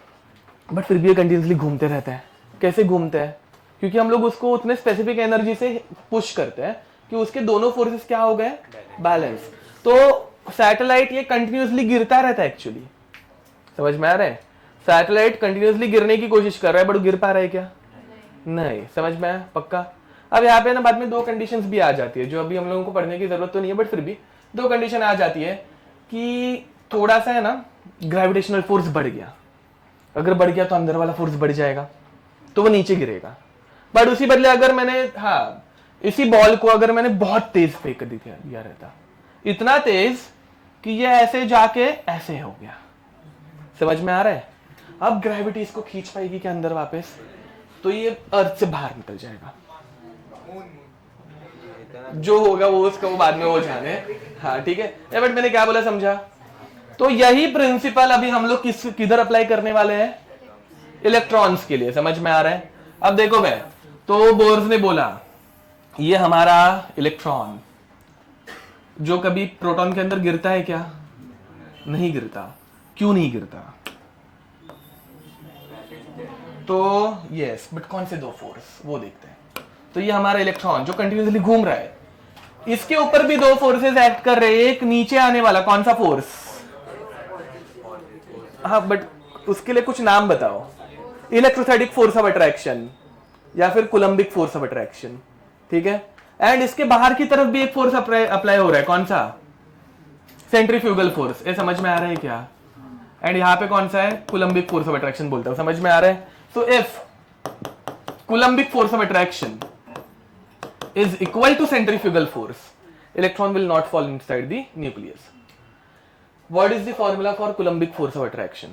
बट फिर भी ये कंटिन्यूसली घूमते रहते हैं। कैसे घूमते हैं? क्योंकि हम लोग उसको उतने स्पेसिफिक एनर्जी से पुश करते हैं कि उसके दोनों फोर्सेस क्या हो गए? बैलेंस। तो सैटेलाइट ये कंटिन्यूसली गिरता रहता है एक्चुअली, समझ में आ रहा है? सैटेलाइट कंटिन्यूसली गिरने की कोशिश कर रहा है, बट गिर पा रहा है क्या? नहीं। समझ में आया? पक्का? अब यहाँ पे ना बाद में दो कंडीशंस भी आ जाती है जो अभी हम लोगों को पढ़ने की जरूरत तो नहीं है, बट फिर भी दो कंडीशन आ जाती है कि थोड़ा सा है ना ग्रेविटेशनल फोर्स बढ़ गया, अगर बढ़ गया तो अंदर वाला फोर्स बढ़ जाएगा तो वो नीचे गिरेगा। बट उसी बदले अगर मैंने, हाँ, इसी बॉल को अगर मैंने बहुत तेज फेंक दिया रहता, इतना तेज कि ये ऐसे जाके ऐसे हो गया, समझ में आ रहा है? अब ग्रेविटी इसको खींच पाएगी क्या अंदर वापस? तो ये अर्थ से बाहर निकल जाएगा। जो होगा वो उसका वो बाद में वो जाने। हाँ ठीक है, बट मैंने क्या बोला समझा? तो यही प्रिंसिपल अभी हम लोग किधर अप्लाई करने वाले हैं? इलेक्ट्रॉन्स के लिए। समझ में आ रहा है? अब देखो भाई, तो बोर्स ने बोला ये हमारा इलेक्ट्रॉन जो कभी प्रोटॉन के अंदर गिरता है क्या? नहीं गिरता। क्यों नहीं गिरता? तो यस, बट कौन से दो फोर्स वो देखते हैं। तो ये हमारा इलेक्ट्रॉन जो कंटिन्यूसली घूम रहा है, इसके ऊपर भी दो फोर्सेस एक्ट कर रहे हैं। एक नीचे आने वाला कौन सा फोर्स? हाँ, बट उसके लिए कुछ नाम बताओ। इलेक्ट्रोस्टैटिक फोर्स ऑफ अट्रैक्शन या फिर कूलम्बिक फोर्स ऑफ अट्रैक्शन, ठीक है? एंड इसके बाहर की तरफ भी एक फोर्स अप्लाई हो रहा है, कौन सा? Centrifugal force. ये समझ में आ रहा है क्या? एंड यहाँ पे कौन सा है? कूलम्बिक फोर्स ऑफ अट्रैक्शन बोलता हूं। समझ में आ रहा है? So if Coulombic force of attraction is equal to centrifugal force, electron will not fall inside the nucleus. What is the formula for Coulombic force of attraction?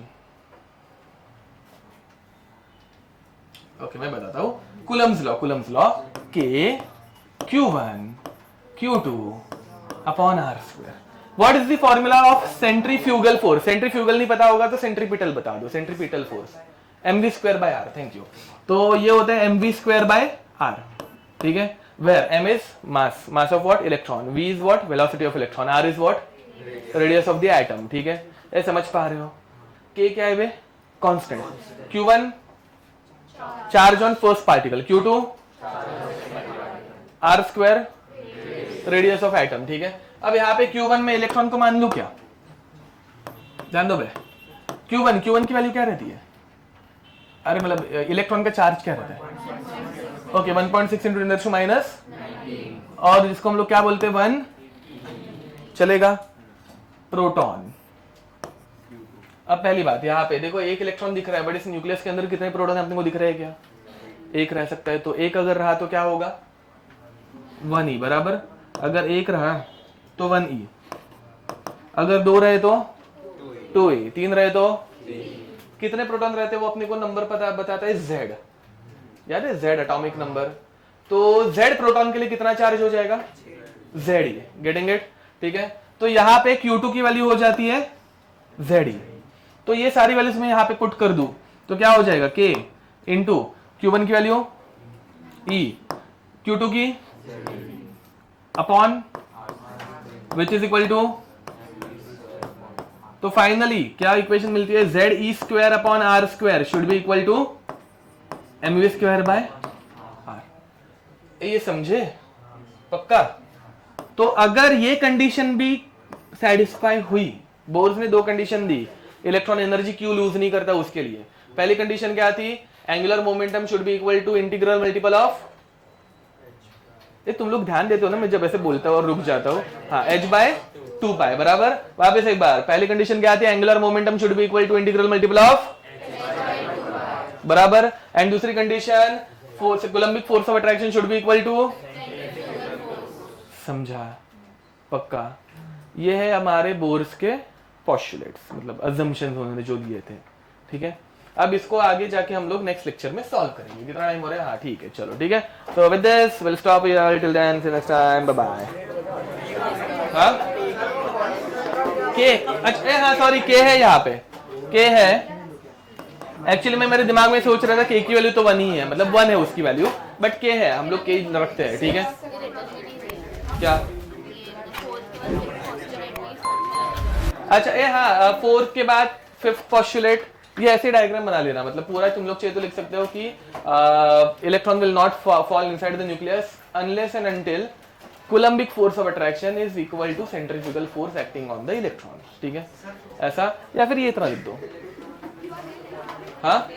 Okay, मैं बताता हूँ। Coulomb's law K Q1 Q2 upon R square. What is the formula of centrifugal force? Centrifugal नहीं पता होगा तो centripetal बता दो। Centripetal force mv square by r. Thank you. तो ये होता है mv square by r, ठीक है? Where m is mass of what? Electron. V is what? Velocity of electron. R is what? Radius of the atom. ठीक है? ये समझ पा रहे हो? K क्या है वे? Constant. Q1 charge on first particle. Q2 R square radius of atom. ठीक है? अब यहाँ पे Q1 में इलेक्ट्रॉन को मान लूं क्या? जान दो बे। Q1 की वैल्यू क्या रहती है? अरे मतलब इलेक्ट्रॉन का चार्ज क्या रहता है? ओके 1.6 इंटू 10 टू माइनस, और जिसको हम लोग क्या बोलते हैं? 1 चलेगा, प्रोटॉन। अब पहली बात यहाँ पे देखो एक इलेक्ट्रॉन दिख रहा है, बट इस न्यूक्लियस के अंदर कितने प्रोटॉन अपने को दिख रहे हैं क्या? एक रह सकता है, तो एक अगर रहा तो क्या होगा? 1e बराबर। अगर एक रहा तो 1e, अगर 2 रहे तो 2e, 3 रहे तो कितने प्रोटॉन रहते हैं वो अपने को नंबर पता बताता है z, याद है z एटॉमिक नंबर। तो z प्रोटॉन के लिए कितना चार्ज हो जाएगा? Ze, getting it? ठीक है, तो यहाँ पे Q2 की वैल्यू हो जाती है Ze, तो ये सारी वैल्यूज मैं यहाँ पे पुट कर दूं तो क्या हो जाएगा? K इंटू Q1 की वैल्यू E, Q2 की upon which is equal to, तो फाइनली क्या इक्वेशन मिलती है? ZE square upon R square should be equal to mv square by R। ये समझे? पक्का? तो अगर ये कंडीशन भी सेटिस्फाई हुई, बोर्स ने 2 कंडीशन दी, इलेक्ट्रॉन एनर्जी क्यों लूज नहीं करता उसके लिए। पहली कंडीशन क्या थी? Angular momentum should be equal to integral multiple of, ये तुम लोग ध्यान देते हो ना मैं जब ऐसे बोलता हूँ और रुक जाता हूँ, हाँ, h/2π बराबर। वापस एक बार, पहली कंडीशन क्या थी? Angular momentum should be equal to integral multiple of बराबर, एंड दूसरी condition coulombic force of attraction should be equal to, समझा? पक्का? ये है हमारे बोर्स के पोस्टुलेट्स, मतलब अजम्पशंस उन्होंने जो दिए थे। ठीक है, अब इसको आगे जाके हम लोग नेक्स्ट लेक्चर में सॉल्व करेंगे। कितना टाइम हो रहा है? हाँ ठीक है, चलो ठीक है। तो with this will stop here, till then see next time, bye bye. हाँ के, अच्छा हाँ सॉरी, के है यहाँ पे, के है। एक्चुअली मैं मेरे दिमाग में सोच रहा था के की वैल्यू तो 1 ही है, मतलब 1 है उसकी वैल्यू, बट के है, हम लोग के रखते हैं। ठीक है, क्या? अच्छा ये हाँ, 4th के बाद 5th पोस्टुलेट, ये ऐसे डायग्राम बना लेना, मतलब पूरा तुम लोग चाहिए तो लिख सकते हो कि electron will not fall inside the nucleus unless and until coulombic force of attraction is equal to centrifugal force acting on the electron. ठीक है, ऐसा, या फिर ये इतना लिख दो। हाँ